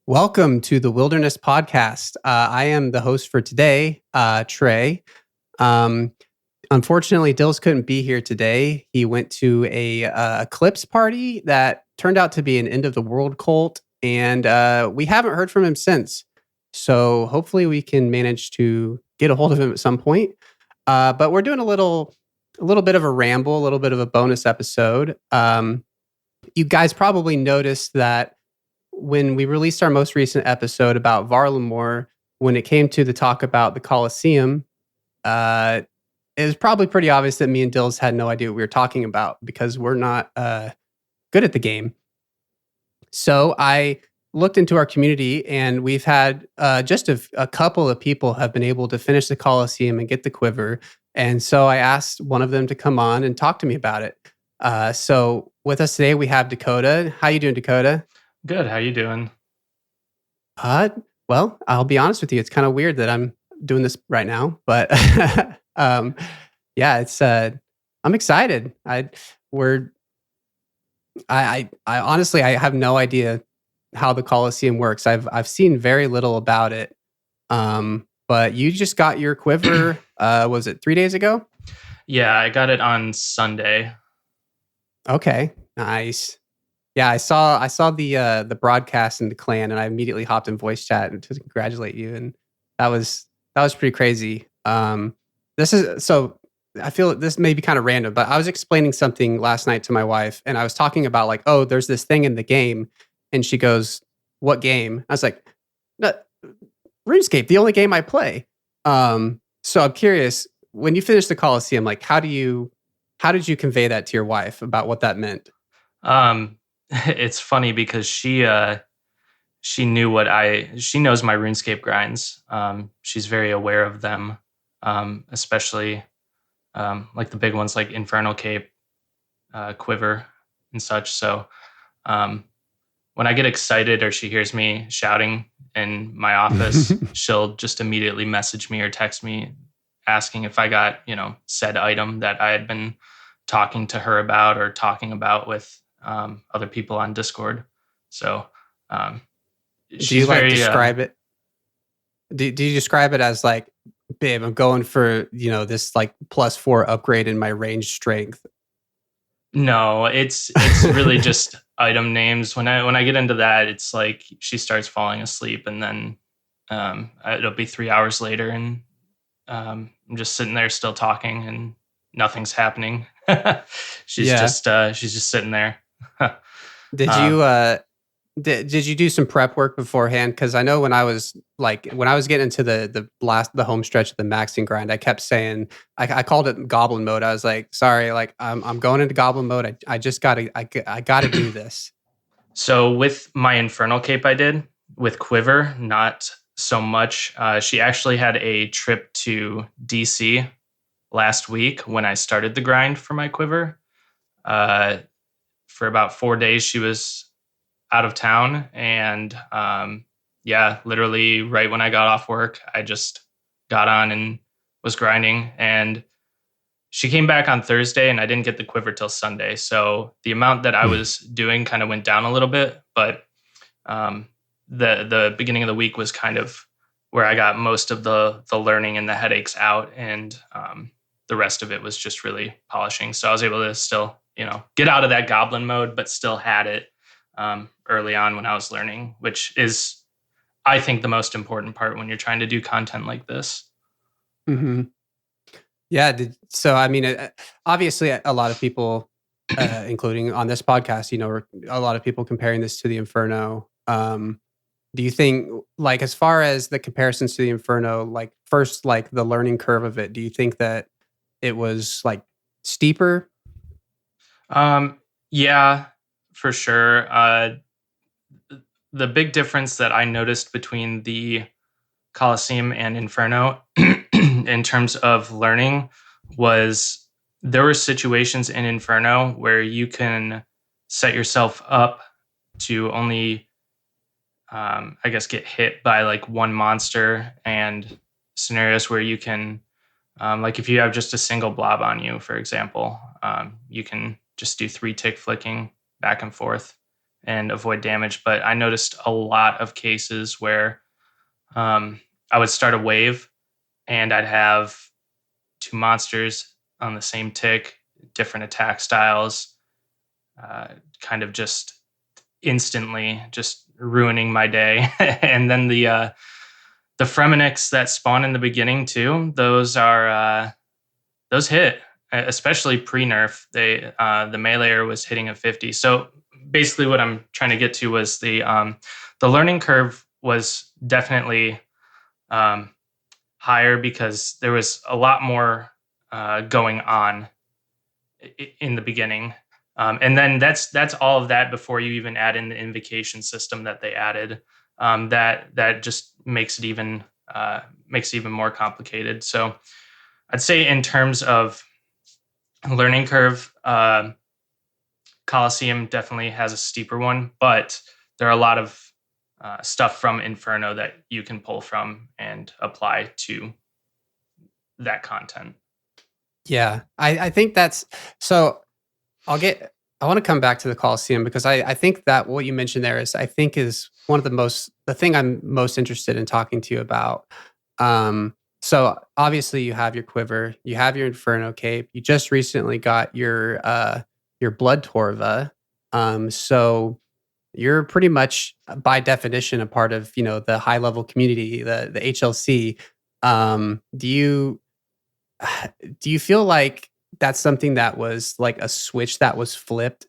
Welcome to the Wilderness Podcast. I am the host for today, Trey. Um, Unfortunately, Dills couldn't be here today. He went to a Eclipse party that turned out to be an end of the world cult, and we haven't heard from him since. So hopefully, we can manage to get a hold of him at some point. But we're doing a little bit of a ramble, a little bit of a bonus episode. You guys probably noticed that when we released our most recent episode about Varlamore, when it came to the talk about the Colosseum, uh, it was probably pretty obvious that me and Dills had no idea what we were talking about because we're not good at the game. So I looked into our community, and we've had just a couple of people have been able to finish the Colosseum and get the quiver. And so I asked one of them to come on and talk to me about it. So with us today, we have Dickotuh. How you doing, Dickotuh? Good. How you doing? Uh, well, I'll be honest with you. It's kind of weird that I'm doing this right now, but um, yeah, it's I'm excited. We're I honestly I have no idea how the Colosseum works. I've seen very little about it. But you just got your quiver. Was it 3 days ago? Yeah, I got it on Sunday. Okay, nice. Yeah, I saw the broadcast in the clan, and I immediately hopped in voice chat and to congratulate you, and that was pretty crazy. This is so I feel this may be kind of random, but I was explaining something last night to my wife, and I was talking about like, oh, there's this thing in the game, and she goes, "What game?" I was like, "No, RuneScape, the only game I play." So I'm curious, when you finished the Coliseum, like how did you convey that to your wife about what that meant? Um, it's funny because she knew she knows my RuneScape grinds. She's very aware of them, especially like the big ones like Infernal Cape, Quiver, and such. So um, when I get excited or she hears me shouting in my office, she'll just immediately message me or text me asking if I got, said item that I had been talking to her about or talking about with other people on Discord. So um, Do you she's like very, describe it? Do you describe it as like, babe, I'm going for, this like +4 upgrade in my range strength? no, it's really just item names. When I get into that, it's like she starts falling asleep and then it'll be 3 hours later and I'm just sitting there still talking and nothing's happening. Yeah. She's just sitting there. Did um, you did you do some prep work beforehand? Because I know when I was getting into the home stretch of the maxing grind, I kept saying I called it goblin mode. I was like, sorry, like I'm going into goblin mode. I just I gotta do this. so with my Infernal Cape I did, with Quiver, not so much. She actually had a trip to DC last week when I started the grind for my Quiver. Uh, for about 4 days, she was out of town. And yeah, literally right when I got off work, I just got on and was grinding. And she came back on Thursday and I didn't get the quiver till Sunday. So the amount that I was doing kind of went down a little bit, but um, the beginning of the week was kind of where I got most of the learning and the headaches out, and the rest of it was just really polishing. So I was able to still, get out of that goblin mode, but still had it early on when I was learning, which is, I think, the most important part when you're trying to do content like this. Hmm. Yeah. So I mean, obviously, a lot of people, including on this podcast, a lot of people comparing this to the Inferno. Do you think, like, as far as the comparisons to the Inferno, like first, like the learning curve of it, do you think that it was like steeper? Yeah, for sure. The big difference that I noticed between the Colosseum and Inferno in terms of learning was there were situations in Inferno where you can set yourself up to only, I guess, get hit by like one monster, and scenarios where you can, like if you have just a single blob on you, for example, you can just do 3 tick flicking back and forth. and avoid damage. But I noticed a lot of cases where I would start a wave and I'd have two monsters on the same tick, different attack styles, kind of just instantly just ruining my day. And then the Fremenics that spawn in the beginning too, those hit, especially pre-nerf. The meleeer was hitting a 50. So basically what I'm trying to get to was the learning curve was definitely higher because there was a lot more going on in the beginning. And then that's all of that before you even add in the invocation system that they added. That just makes it even more complicated. So I'd say in terms of learning curve, Colosseum definitely has a steeper one, but there are a lot of stuff from Inferno that you can pull from and apply to that content. Yeah, I think that's so. I want to come back to the Colosseum because I think that what you mentioned there is one of the thing I'm most interested in talking to you about. So obviously you have your quiver, you have your Inferno cape, you just recently got your Blood Torva. So you're pretty much by definition a part of, the high level community, the HLC. Do you feel like that's something that was like a switch that was flipped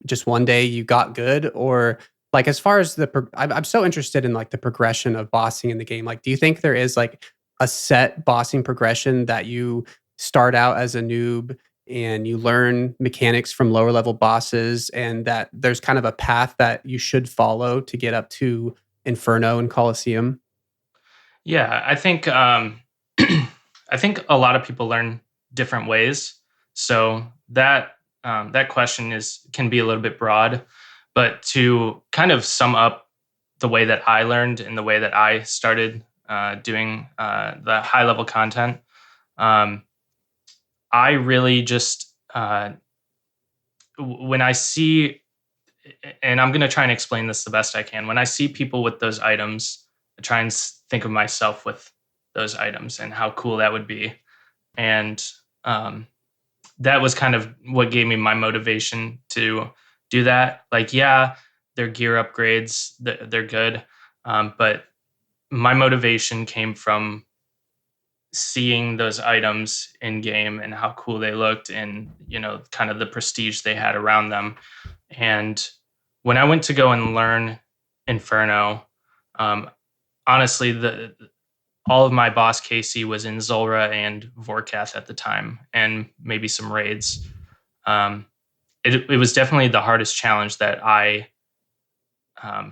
just one day you got good? Or like as far as I'm so interested in like the progression of bossing in the game. Like, do you think there is like a set bossing progression that you start out as a noob and you learn mechanics from lower level bosses, and that there's kind of a path that you should follow to get up to Inferno and Colosseum? Yeah, I think I think a lot of people learn different ways. So that question can be a little bit broad, but to kind of sum up the way that I learned and the way that I started doing the high level content, I really just when I see, and I'm going to try and explain this the best I can. When I see people with those items, I try and think of myself with those items and how cool that would be. And that was kind of what gave me my motivation to do that. Like, yeah, they're gear upgrades, they're good. But my motivation came from seeing those items in game and how cool they looked, and, kind of the prestige they had around them. And when I went to go and learn Inferno, honestly, all of my boss KC was in Zulrah and Vorkath at the time, and maybe some raids. It was definitely the hardest challenge that I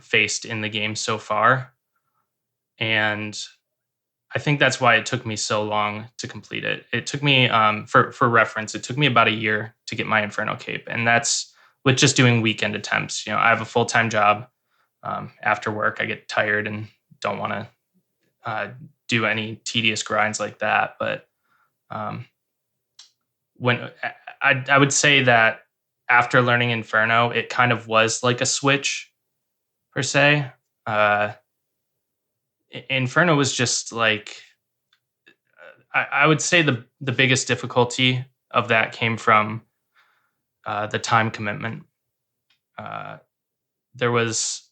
faced in the game so far, and I think that's why it took me so long to complete it. It took me, for reference, it took me about a year to get my Inferno cape, and that's with just doing weekend attempts. I have a full-time job. After work, I get tired and don't want to do any tedious grinds like that. But when I would say that after learning Inferno, it kind of was like a switch per se. Inferno was just like, I would say the biggest difficulty of that came from the time commitment. There was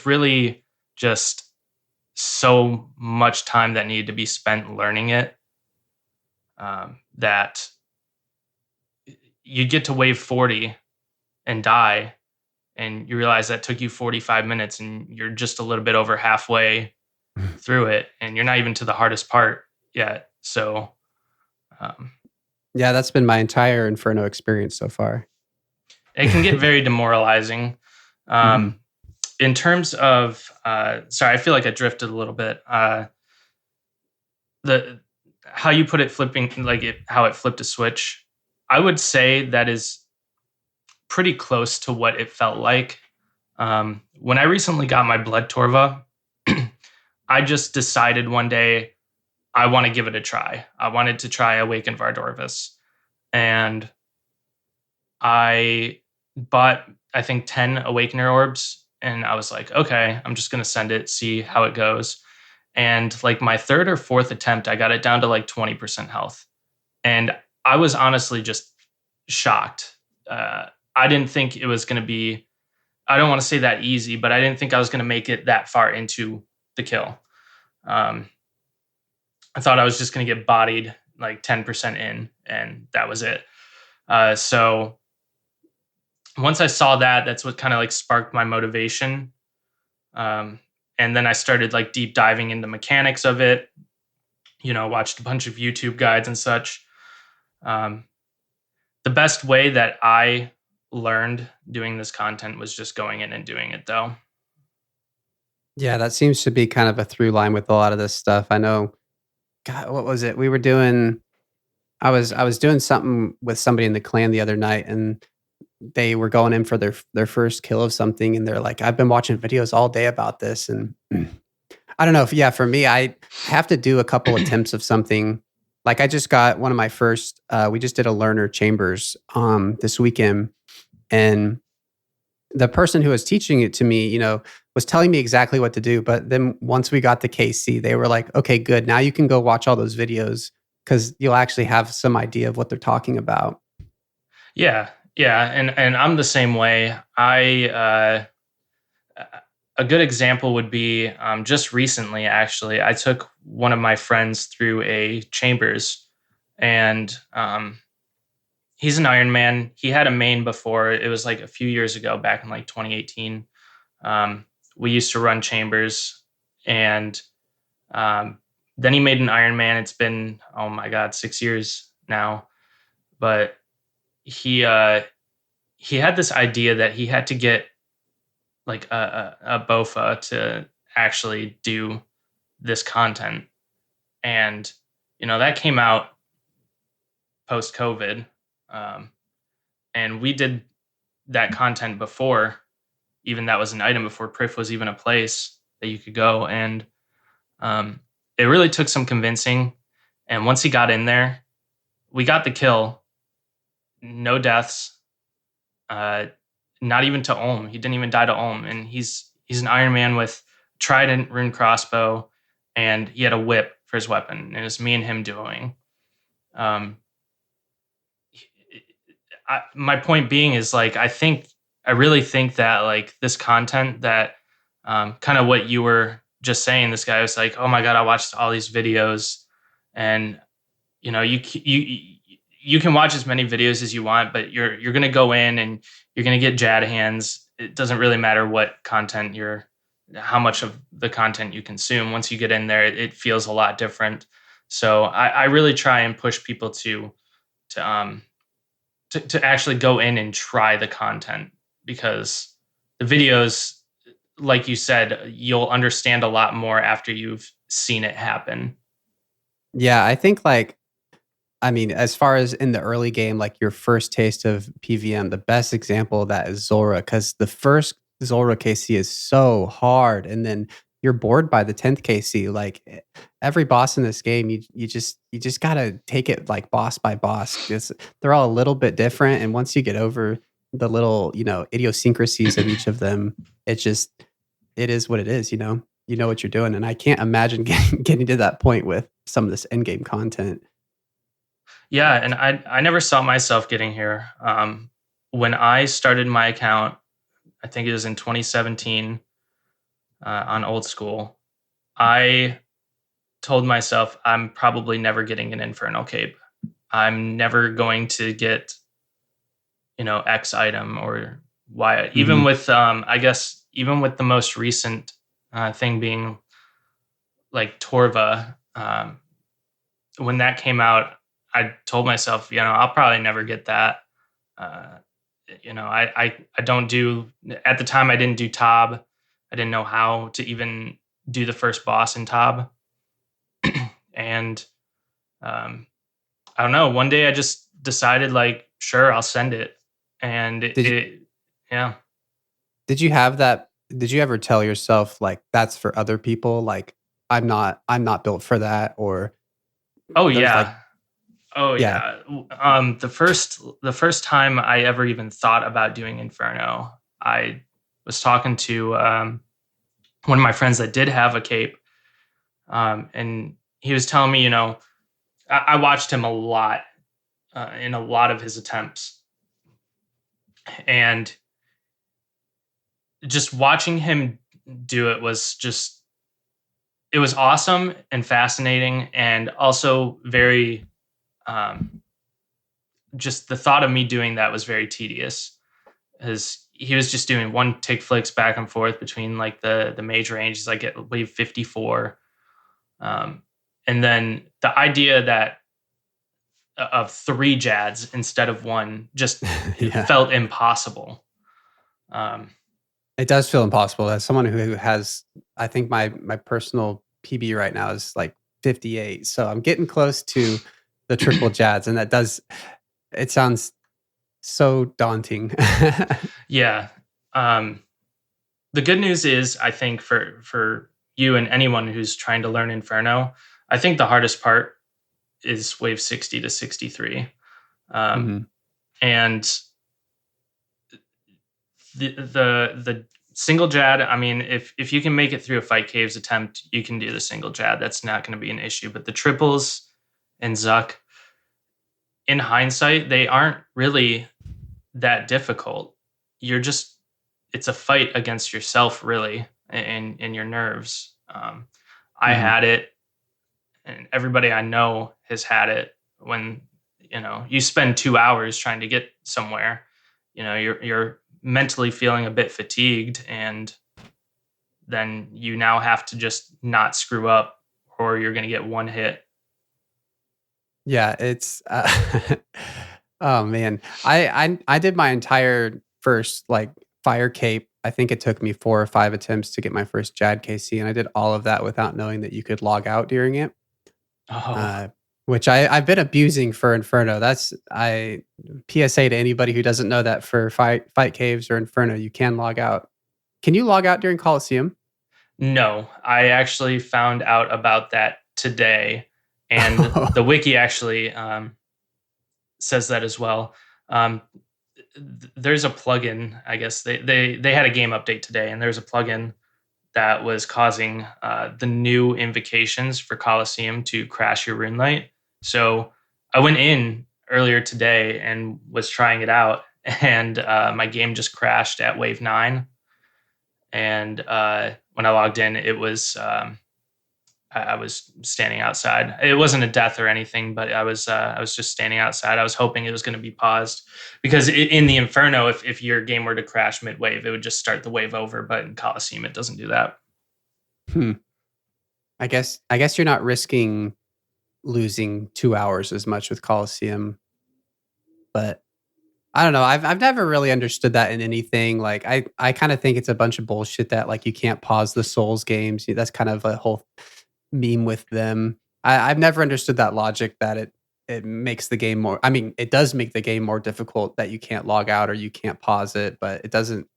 really just so much time that needed to be spent learning it, that you get to wave 40 and die, and you realize that took you 45 minutes and you're just a little bit over halfway through it, and you're not even to the hardest part yet. So Yeah, that's been my entire Inferno experience so far. It can get very demoralizing. In terms of, sorry, I feel like I drifted a little bit. How you put it, flipping, how it flipped a switch, I would say that is pretty close to what it felt like. When I recently got my Blood Torva, I just decided one day I want to give it a try. I wanted to try Awaken Vardorvis. And I bought, I think, 10 Awakener orbs, and I was like, okay, I'm just going to send it, see how it goes. And like my third or fourth attempt, I got it down to like 20% health. And I was honestly just shocked. I didn't think it was going to be, I don't want to say that easy, but I didn't think I was going to make it that far into the kill. Um, I thought I was just going to get bodied like 10% in, and that was it. So once I saw that, that's what kind of like sparked my motivation. Um, and then I started like deep diving into mechanics of it, watched a bunch of YouTube guides and such. Um, the best way that I learned doing this content was just going in and doing it, though. Yeah, that seems to be kind of a through line with a lot of this stuff. I know, God, what was it? We were doing I was doing something with somebody in the clan the other night, and they were going in for their first kill of something, and they're like, "I've been watching videos all day about this," and I don't know if, yeah, for me, I have to do a couple attempts of something. Like I just got one of my first. We just did a learner chambers this weekend, and the person who was teaching it to me, was telling me exactly what to do. But then once we got the KC, they were like, "Okay, good. Now you can go watch all those videos because you'll actually have some idea of what they're talking about." Yeah, yeah, and I'm the same way. A good example would be just recently. Actually, I took one of my friends through a chambers, and he's an Iron Man. He had a main before. It was like a few years ago, back in like 2018. We used to run chambers, and um, then he made an Iron Man. It's been, oh my god, 6 years now. But he had this idea that he had to get like a BOFA to actually do this content, and that came out post COVID, um, and we did that content before even that was an item, before Priff was even a place that you could go. And it really took some convincing. And once he got in there, we got the kill, no deaths, uh, not even to Ulm. He didn't even die to Ulm, and he's an Iron Man with trident, rune crossbow, and he had a whip for his weapon. And it was me and him doing. Um, my point being is like I really think that like this content that kind of what you were just saying. This guy was like, "Oh my god, I watched all these videos," and you can watch as many videos as you want, but you're gonna go in and you're gonna get Jad hands. It doesn't really matter what content how much of the content you consume. Once you get in there, it feels a lot different. So I really try and push people to um to actually go in and try the content, because the videos, like you said, you'll understand a lot more after you've seen it happen. Yeah, I think I mean, as far as in the early game, like your first taste of PVM, the best example of that is Zulrah, because the first Zulrah KC is so hard, and then you're bored by the 10th KC. Like every boss in this game, you just gotta take it like boss by boss. They're all a little bit different, and once you get over the little idiosyncrasies of each of them, it is what it is. You know what you're doing, and I can't imagine getting to that point with some of this end game content. Yeah, and I never saw myself getting here. When I started my account, I think it was in 2017 on Old School. I told myself I'm probably never getting an Infernal Cape. I'm never going to get X item or Y. Even with I guess even with the most recent thing being like Torva. When that came out, I told myself, I'll probably never get that. Uh, I don't do, at the time I didn't do Tob. I didn't know how to even do the first boss in Tob. And I don't know, one day I just decided like, sure, I'll send it. And Did you yeah. did you have that? Did you ever tell yourself like that's for other people? Like I'm not built for that, or Oh there's like yeah. Oh Yeah. yeah. The first time I ever even thought about doing Inferno, I was talking to one of my friends that did have a cape, and he was telling me, I watched him a lot in a lot of his attempts, and just watching him do it was just it was awesome and fascinating, and also very um, just the thought of me doing that was very tedious, as he was just doing one tick flicks back and forth between like the mage ranges, like at wave 54, um, and then the idea that of three jads instead of one just Yeah. felt impossible. um, It does feel impossible. As someone who has, I think my personal PB right now is like 58. So I'm getting close to the triple jads, and it sounds so daunting. yeah. um, the good news is, I think for you and anyone who's trying to learn Inferno, I think the hardest part is wave 60 to 63. um, Mhm. and the single jad, I mean, if you can make it through a fight caves attempt, you can do the single jad. That's not going to be an issue. But the triples and Zuck, in hindsight, they aren't really that difficult. You're just It's a fight against yourself, really, and your nerves. I Mhm. had it, and everybody I know has had it. When you spend 2 hours trying to get somewhere, you're mentally feeling a bit fatigued, and then you now have to just not screw up, or you're going to get one hit. Yeah, it's oh man. I did my entire first like fire cape. I think it took me 4 or 5 attempts to get my first Jad KC, and I did all of that without knowing that you could log out during it. Oh, Uh, which I've been abusing for Inferno. That's I PSA to anybody who doesn't know that for fight caves or Inferno, you can log out. Can you log out during Colosseum? no, I actually found out about that today, and the wiki actually says that as well. Um, there's a plugin. I guess they had a game update today, and there's a plugin that was causing the new invocations for Colosseum to crash your rune light. So I went in earlier today and was trying it out, and my game just crashed at wave 9. And when I logged in, it was I was standing outside. It wasn't a death or anything, but I was just standing outside. I was hoping it was going to be paused, because in the Inferno, if your game were to crash mid wave, it would just start the wave over. But in Colosseum, it doesn't do that. Hmm. I guess you're not risking losing 2 hours as much with Colosseum, but I don't know. I've never really understood that in anything. Like I kind of think it's a bunch of bullshit that like you can't pause the Souls games. That's kind of a whole meme with them. I've never understood that logic that it makes the game more. I mean, it does make the game more difficult that you can't log out or you can't pause it, but it doesn't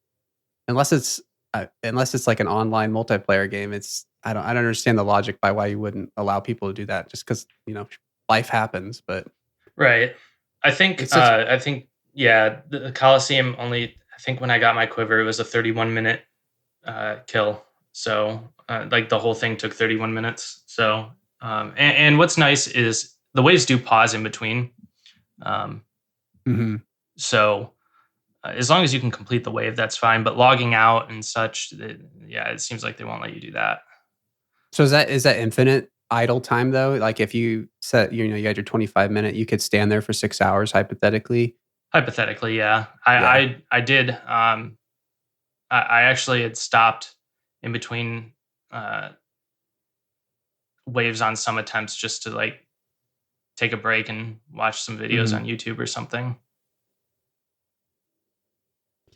unless it's like an online multiplayer game. I don't understand the logic by why you wouldn't allow people to do that just because life happens. But Right. I think it's such yeah, the Colosseum only, I think when I got my quiver, it was a 31-minute kill. So like the whole thing took 31 minutes. So and what's nice is the waves do pause in between. Um, Mhm. so as long as you can complete the wave, that's fine. But logging out and such, yeah, it seems like they won't let you do that. So is that infinite idle time though? Like if you set, you had your 25-minute, you could stand there for 6 hours hypothetically. Hypothetically, yeah. I Yeah. I, I did. I actually had stopped in between uh, waves on some attempts, just to like take a break and watch some videos Mhm. on YouTube or something.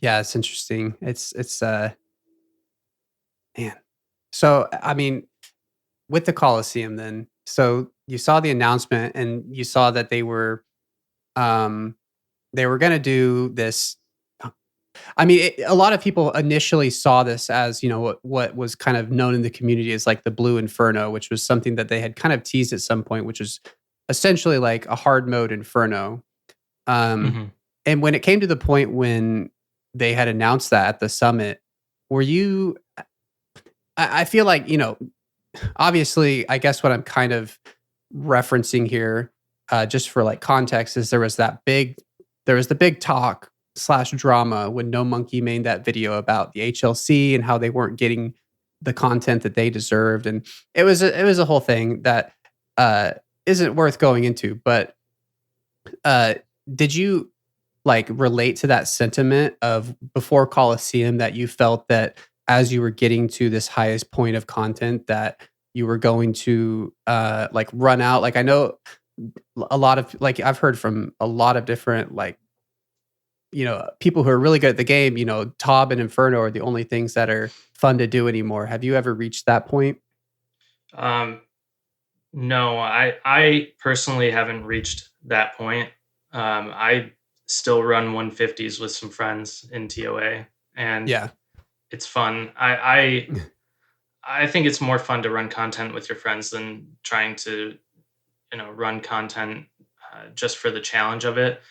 Yeah, it's interesting. It's man. So I mean, with the Colosseum then, so you saw the announcement and you saw that um they were gonna do this. I mean, a lot of people initially saw this as, what was kind of known in the community as like the Blue Inferno, which was something that they had kind of teased at some point, which was essentially like a hard mode Inferno. Um, Mhm. and when it came to the point when they had announced that at the summit, were you? I feel like, obviously, I guess what I'm kind of referencing here, just for like context, is there was the big talk slash drama when No Monkey made that video about the HLC and how they weren't getting the content that they deserved, and it was a whole thing that uh, isn't worth going into. But uh, did you like relate to that sentiment of before Colosseum that you felt that as you were getting to this highest point of content that you were going to like run out? Like I know a lot of like I've heard from a lot of different like people who are really good at the game, Tob and Inferno are the only things that are fun to do anymore. Have you ever reached that point? Um, no, I personally haven't reached that point. I still run 150s with some friends in TOA, and Yeah. it's fun. I think it's more fun to run content with your friends than trying to run content just for the challenge of it.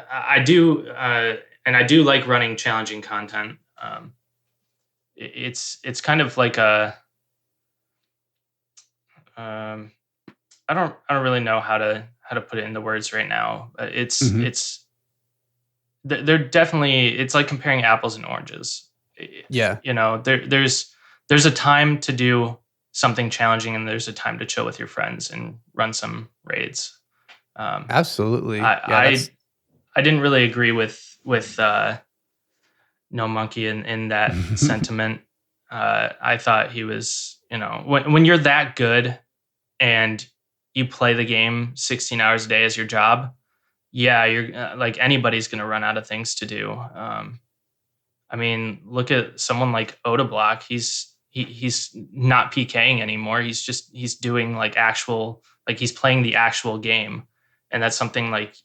I do, and I do like running challenging content. It's kind of like a um, I don't really know how to put it into words right now. Mhm. They're definitely, it's like comparing apples and oranges. Yeah. There's a time to do something challenging, and there's a time to chill with your friends and run some raids. Um, Absolutely. Yeah, I I didn't really agree with No Monkey in that sentiment. I thought he was, when you're that good and you play the game 16 hours a day as your job, yeah, you're like anybody's going to run out of things to do. I mean, look at someone like Odablock. He's not PKing anymore. He's doing like actual, like he's playing the actual game, and that's something like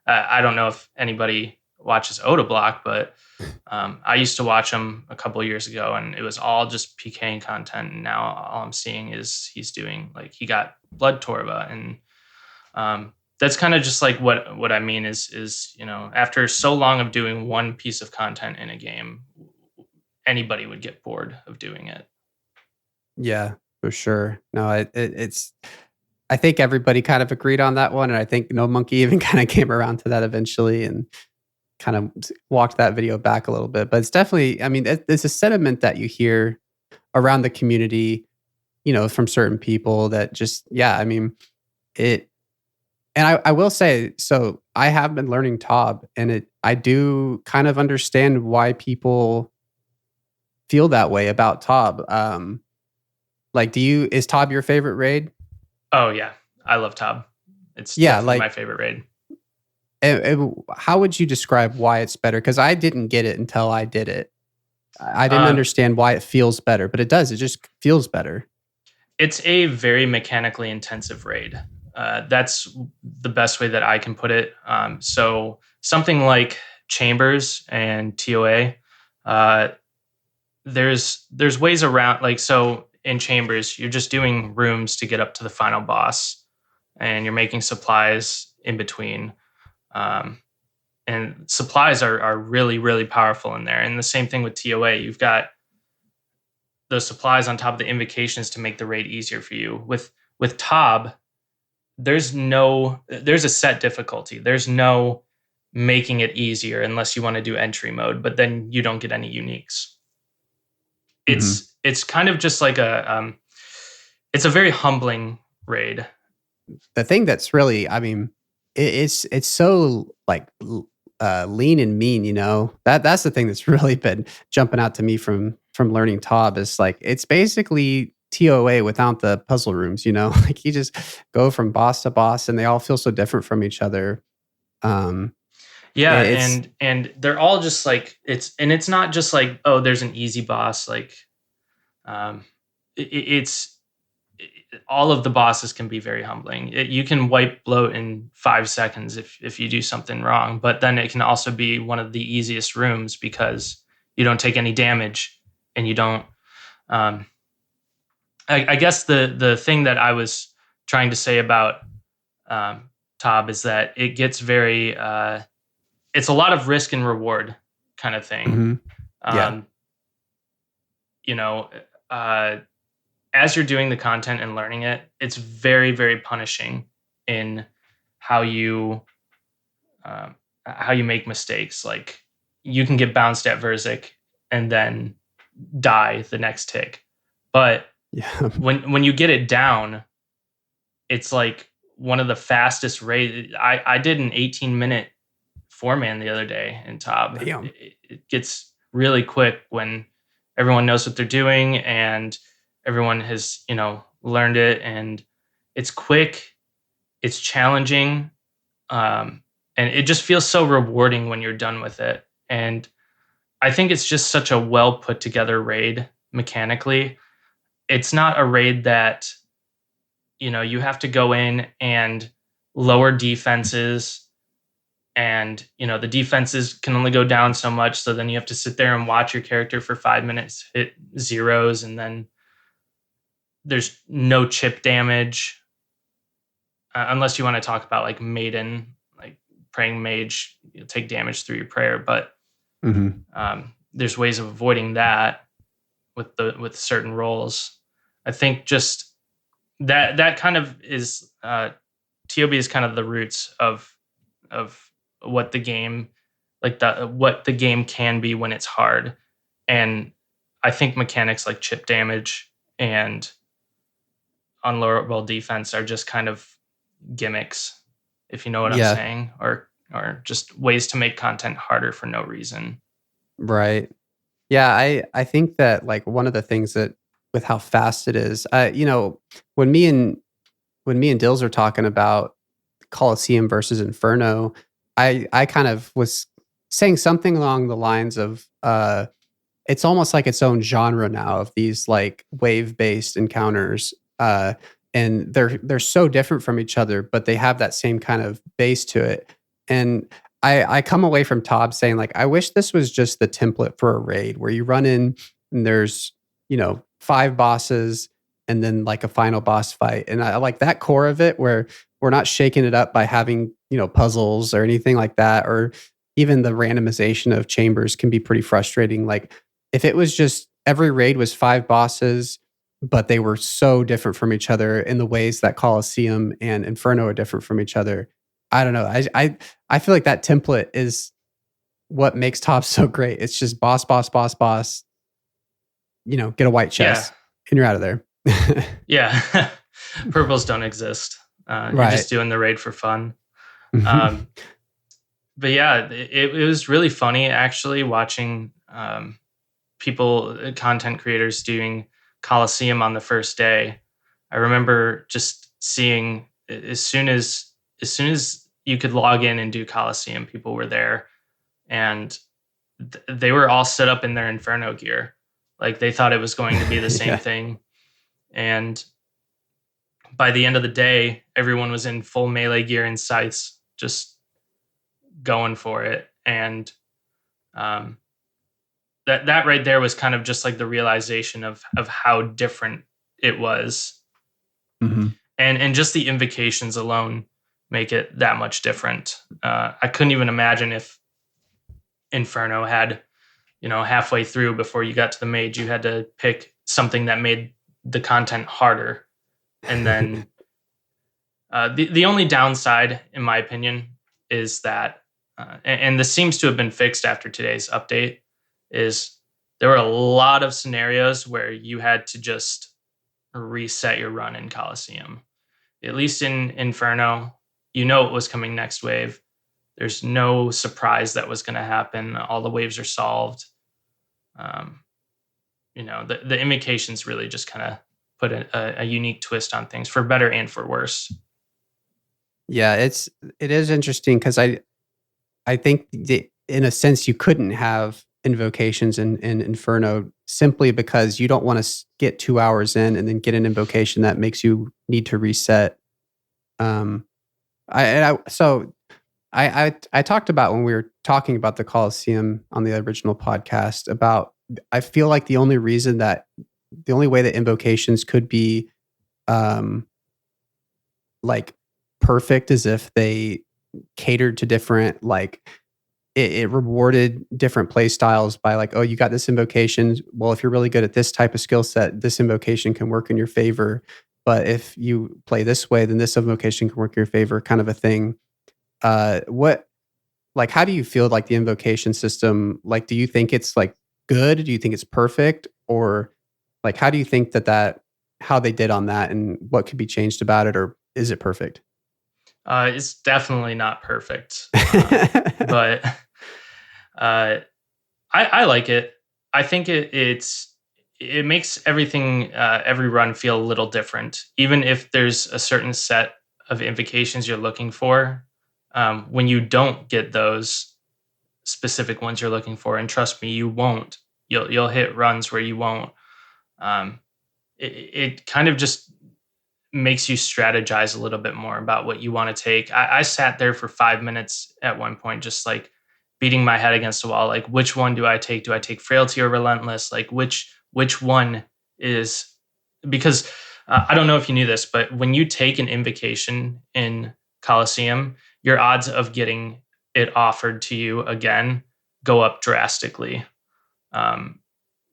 I don't know if anybody watches Odablock, but I used to watch him a couple of years ago, and it was all just PKing content. And now all I'm seeing is he's doing like he got Blood Torva, and that's kind of just like what I mean is after so long of doing one piece of content in a game, anybody would get bored of doing it. Yeah, for sure. No, it's I think everybody kind of agreed on that one, and I think No Monkey even kind of came around to that eventually and kind of walked that video back a little bit. But it's definitely, I mean, it's a sentiment that you hear around the community, from certain people that just, yeah, I mean, it. And I will say, so I have been learning Tob, and I do kind of understand why people feel that way about Tob. Like, is Tob your favorite raid? Oh yeah, I love Tob. It's Yeah, definitely my like, favorite raid. how would you describe why it's better? Because I didn't get it until I did it. I didn't Um, understand why it feels better, but it does. It just feels better. it's a very mechanically intensive raid. That's the best way that I can put it. So something like Chambers and TOA, uh, there's ways around. Like so in Chambers, you're just doing rooms to get up to the final boss, and you're making supplies in between. Um, and supplies are really really powerful in there. And the same thing with TOA. You've got those supplies on top of the invocations to make the raid easier for you. With Tob, there's a set difficulty. There's no making it easier unless you want to do entry mode, but then you don't get any uniques. Mhm. It's kind of just like it's a very humbling raid. The thing that's really, I mean, it's so like lean and mean, that's the thing that's really been jumping out to me from learning Tob is like it's basically TOA without the puzzle rooms, like you just go from boss to boss and they all feel so different from each other. Um, Yeah, it's and they're all just like it's not just like, oh, there's an easy boss. Like um it's all of the bosses can be very humbling. You can wipe bloat in 5 seconds if you do something wrong, but then it can also be one of the easiest rooms because you don't take any damage and you don't. I guess the thing that I was trying to say about Tob, is that it gets very it's a lot of risk and reward kind of thing. Mm-hmm. Yeah. Um, you know, uh, as you're doing the content and learning it, it's very, very punishing in how you um, how you make mistakes. Like you can get bounced at Verzik and then die the next tick, but Yeah. when you get it down, it's like one of the fastest rate. I did an 18-minute 4-man the other day in Tob. Damn. It gets really quick when everyone knows what they're doing and everyone has, learned it, and it's quick, it's challenging, and it just feels so rewarding when you're done with it. And I think it's just such a well put together raid mechanically. It's not a raid that you have to go in and lower defenses, and the defenses can only go down so much, so then you have to sit there and watch your character for 5 minutes hit zeros, and then there's no chip damage, unless you want to talk about like maiden, like praying mage, you'll take damage through your prayer, but there's ways of avoiding that with certain roles. I think just that kind of is TOB is kind of the roots of what the game, what the game can be when it's hard. And I think mechanics like chip damage and unlowerable defense are just kind of gimmicks, if you know what I'm saying, or just ways to make content harder for no reason. Right. Yeah, I think that like one of the things that with how fast it is, when me and Dills are talking about Colosseum versus Inferno, I kind of was saying something along the lines of it's almost like its own genre now of these like wave-based encounters. And they're so different from each other, but they have that same kind of base to it. And I come away from Tob saying like, I wish this was just the template for a raid where you run in and there's 5 bosses and then like a final boss fight. And I like that core of it where we're not shaking it up by having puzzles or anything like that, or even the randomization of chambers can be pretty frustrating. Like if it was just every raid was 5 bosses, but they were so different from each other in the ways that Colosseum and Inferno are different from each other. I don't know. I feel like that template is what makes Top so great. It's just boss, boss, boss, boss. Get a white chest and you're out of there. Yeah. Purples don't exist. You're just doing the raid for fun. But yeah, it was really funny actually watching people, content creators doing Colosseum on the first day. I remember just seeing as soon as you could log in and do Colosseum, people were there, and they were all set up in their Inferno gear. Like they thought it was going to be the same thing. And by the end of the day, everyone was in full melee gear and scythes, just going for it. And that right there was kind of just like the realization of how different it was. And just the invocations alone make it that much different. I couldn't even imagine if Inferno had, halfway through before you got to the mage, you had to pick something that made the content harder. And then the only downside, in my opinion, is that, and this seems to have been fixed after today's update, is there were a lot of scenarios where you had to just reset your run in Colosseum. At least in Inferno, what was coming next wave. There's no surprise that was going to happen. All the waves are solved. The invocations really just kind of put a unique twist on things, for better and for worse. Yeah, it is interesting because I think in a sense you couldn't have invocations in Inferno simply because you don't want to get 2 hours in and then get an invocation that makes you need to reset. I talked about when we were talking about the Colosseum on the original podcast about, I feel like the only way that invocations could be like perfect as if they catered to different, like, it rewarded different play styles by like, oh, you got this invocation. Well, if you're really good at this type of skill set, this invocation can work in your favor. But if you play this way, then this invocation can work in your favor, kind of a thing. What like how do you feel like the invocation system? Like, do you think it's like good? Do you think it's perfect? Or like how do you think that how they did on that and what could be changed about it, or is it perfect? It's definitely not perfect, but I like it. I think it makes everything every run feel a little different, even if there's a certain set of invocations you're looking for. When you don't get those specific ones you're looking for, and trust me, you won't. You'll hit runs where you won't. Um, it kind of just makes you strategize a little bit more about what you want to take. I sat there for 5 minutes at one point, just like beating my head against the wall. Like, which one do I take? Do I take Frailty or Relentless? Like, which one is, because I don't know if you knew this, but when you take an invocation in Colosseum, your odds of getting it offered to you again go up drastically,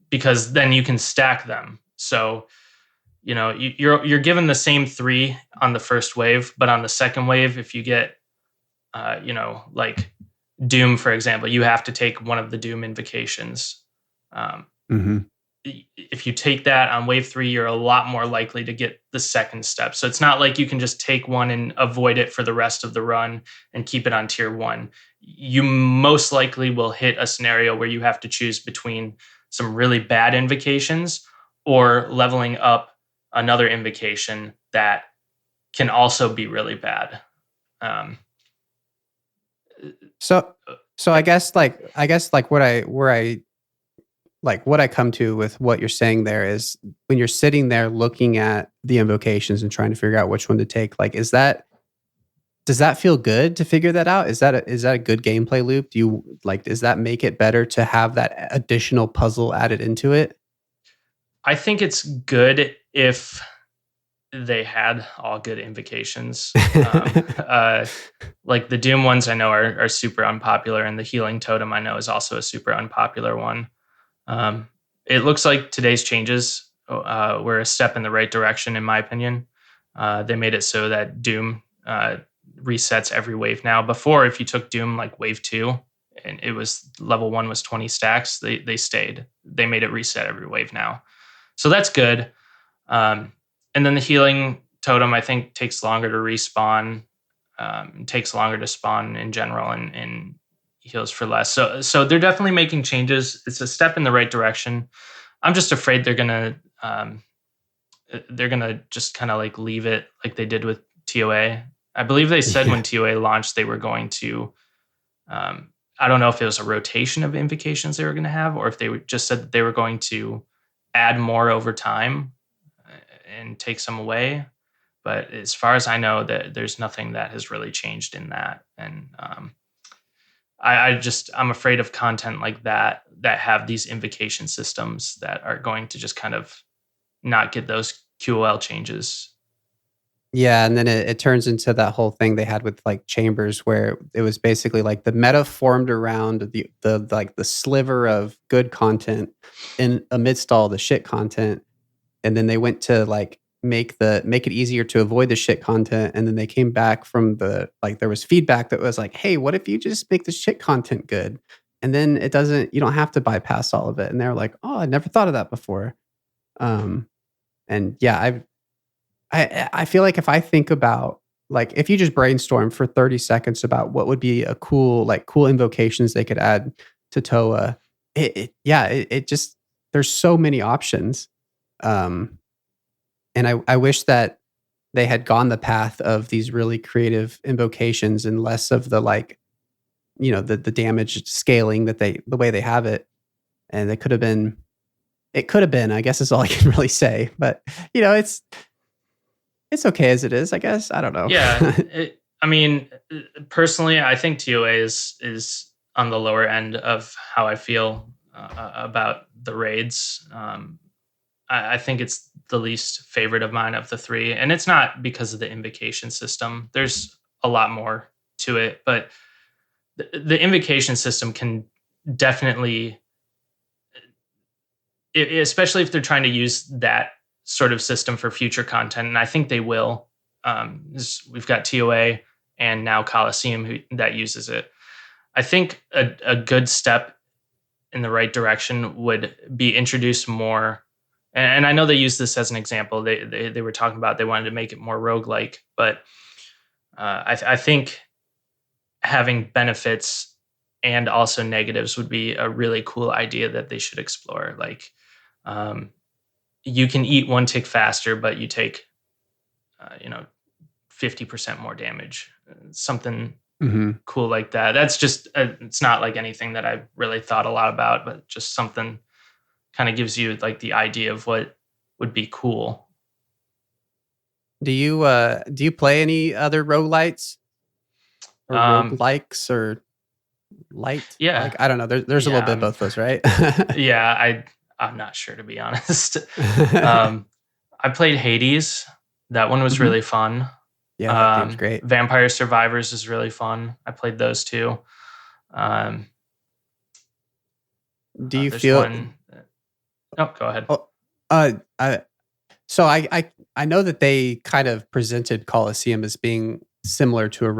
because then you can stack them. So you're given the same 3 on the first wave, but on the second wave, if you get like Doom, for example, you have to take one of the Doom invocations. Mm-hmm. If you take that on wave 3, you're a lot more likely to get the second step. So it's not like you can just take one and avoid it for the rest of the run and keep it on tier 1. You most likely will hit a scenario where you have to choose between some really bad invocations or leveling up another invocation that can also be really bad. So I guess what I come to with what you're saying there is when you're sitting there looking at the invocations and trying to figure out which one to take, like, does that feel good to figure that out? Is that a good gameplay loop? Does that make it better to have that additional puzzle added into it? I think it's good if they had all good invocations. Like the Doom ones I know are super unpopular, and the Healing Totem I know is also a super unpopular one. It looks like today's changes were a step in the right direction, in my opinion. They made it so that Doom resets every wave now. Before, if you took Doom like wave 2 and it was level 1 was 20 stacks, they stayed. They made it reset every wave now. So that's good. And then the Healing Totem, I think, takes longer to respawn, takes longer to spawn in general, and heals for less. So they're definitely making changes. It's a step in the right direction. I'm just afraid they're gonna just kind of like leave it like they did with TOA. I believe they said when TOA launched they were going to. I don't know if it was a rotation of invocations they were going to have, or if they just said that they were going to add more over time and take some away. But as far as I know, that there's nothing that has really changed in that. And I'm afraid of content like that have these invocation systems that are going to just kind of not get those QOL changes. Yeah, and then it turns into that whole thing they had with like Chambers, where it was basically like the meta formed around the like the sliver of good content in amidst all the shit content, and then they went to like make it easier to avoid the shit content, and then they came back from there was feedback that was like, hey, what if you just make the shit content good, and then you don't have to bypass all of it, and they're like, oh, I never thought of that before. And yeah, I feel like if I think about, like, if you just brainstorm for 30 seconds about what would be a cool invocations they could add to TOA, it just, there's so many options. And I wish that they had gone the path of these really creative invocations and less of the the damage scaling the way they have it. And it could have been, I guess is all I can really say. But it's okay as it is, I guess. I don't know. Yeah. I mean, personally, I think TOA is on the lower end of how I feel about the raids. I think it's the least favorite of mine of the three. And it's not because of the invocation system. There's a lot more to it, but the invocation system can definitely, especially if they're trying to use that sort of system for future content, and I think they will. We've got TOA and now Colosseum that uses it. I think a good step in the right direction would be introduce more. And I know they use this as an example. They were talking about they wanted to make it more roguelike, but I think having benefits and also negatives would be a really cool idea that they should explore. Like, you can eat one tick faster, but you take, 50% more damage. Something cool like that. That's just, it's not like anything that I've really thought a lot about, but just something kind of gives you like the idea of what would be cool. Do you play any other roguelites or roguelikes or light? Yeah. Like, I don't know. There's a little bit of both those, right? Yeah, I'm not sure, to be honest. I played Hades. That one was really fun. Yeah, that game's great. Vampire Survivors is really fun. I played those two. Do you feel? Oh, go ahead. So I know that they kind of presented Colosseum as being similar to a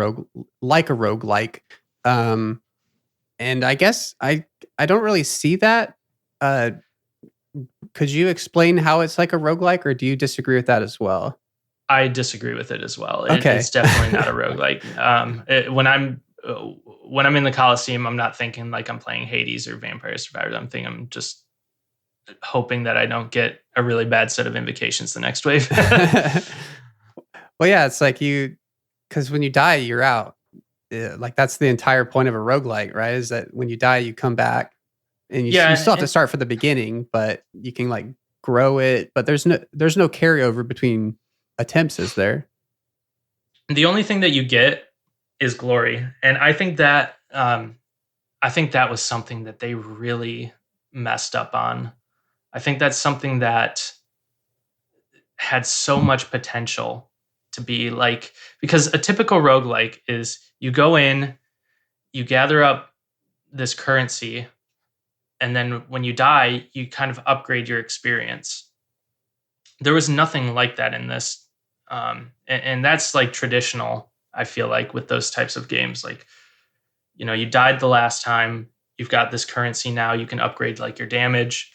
roguelike. And I guess I don't really see that. Could you explain how it's like a roguelike, or do you disagree with that as well? I disagree with it as well. Okay. It's definitely not a roguelike. When I'm in the Colosseum, I'm not thinking like I'm playing Hades or Vampire Survivors. I'm just hoping that I don't get a really bad set of invocations the next wave. Well, yeah, it's like because when you die, you're out. Like that's the entire point of a roguelike, right? Is that when you die, you come back and you still have to start from the beginning, but you can like grow it. But there's no carryover between attempts, is there? The only thing that you get is glory, and I think that was something that they really messed up on. I think that's something that had so much potential to be like, because a typical roguelike is you go in, you gather up this currency, and then when you die, you kind of upgrade your experience. There was nothing like that in this. And that's like traditional, I feel like, with those types of games. Like, you died the last time, you've got this currency now, you can upgrade like your damage,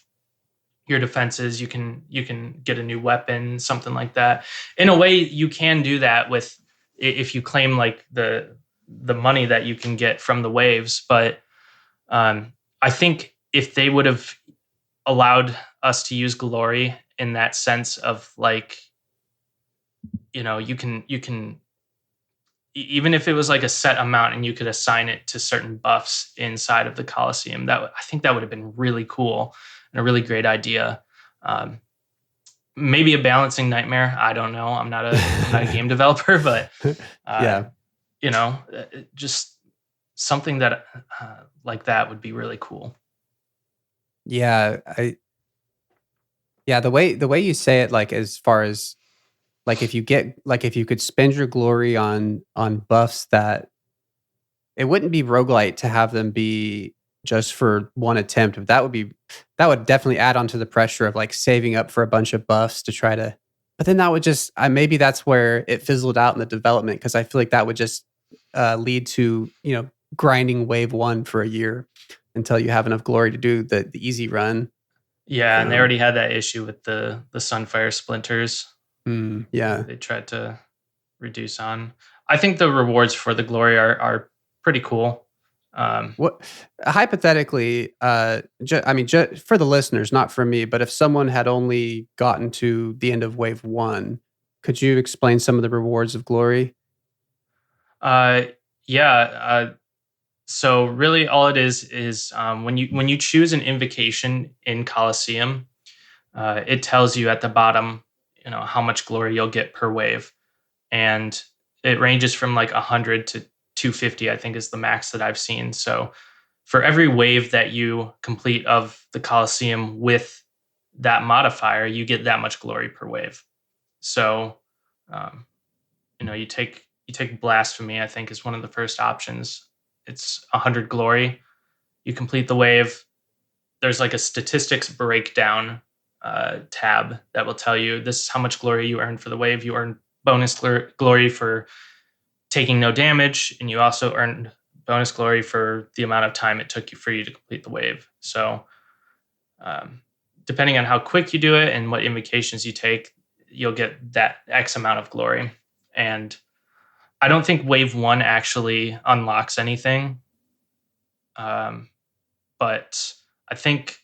your defenses, you can get a new weapon, something like that. In a way, you can do that with, if you claim like the money that you can get from the waves. But I think if they would have allowed us to use glory in that sense of like, you can, even if it was like a set amount and you could assign it to certain buffs inside of the Colosseum, I think that would have been really cool and a really great idea. Maybe a balancing nightmare. I don't know. I'm not a game developer, but yeah, just something that like that would be really cool. Yeah, the way you say it, like as far as like if you could spend your glory on buffs, that it wouldn't be roguelite to have them be just for one attempt. That would definitely add on to the pressure of like saving up for a bunch of buffs to try to, but then that would just, maybe that's where it fizzled out in the development. Cause I feel like that would just lead to, grinding wave one for a year until you have enough glory to do the easy run. Yeah. And they already had that issue with the Sunfire splinters. Yeah. They tried to reduce on. I think the rewards for the glory are pretty cool. What hypothetically, for the listeners, not for me, but if someone had only gotten to the end of wave one, could you explain some of the rewards of glory? Yeah. So really, all it is when you choose an invocation in Colosseum, it tells you at the bottom, how much glory you'll get per wave, and it ranges from like 100 to 250, I think is the max that I've seen. So for every wave that you complete of the Colosseum with that modifier, you get that much glory per wave. So, um, you take blasphemy. I think is one of the first options. It's 100 glory. You complete the wave. There's like a statistics breakdown tab that will tell you this is how much glory you earned for the wave. You earned bonus glory for taking no damage, and you also earned bonus glory for the amount of time it took for you to complete the wave. So, depending on how quick you do it and what invocations you take, you'll get that X amount of glory. And I don't think wave 1 actually unlocks anything, but I think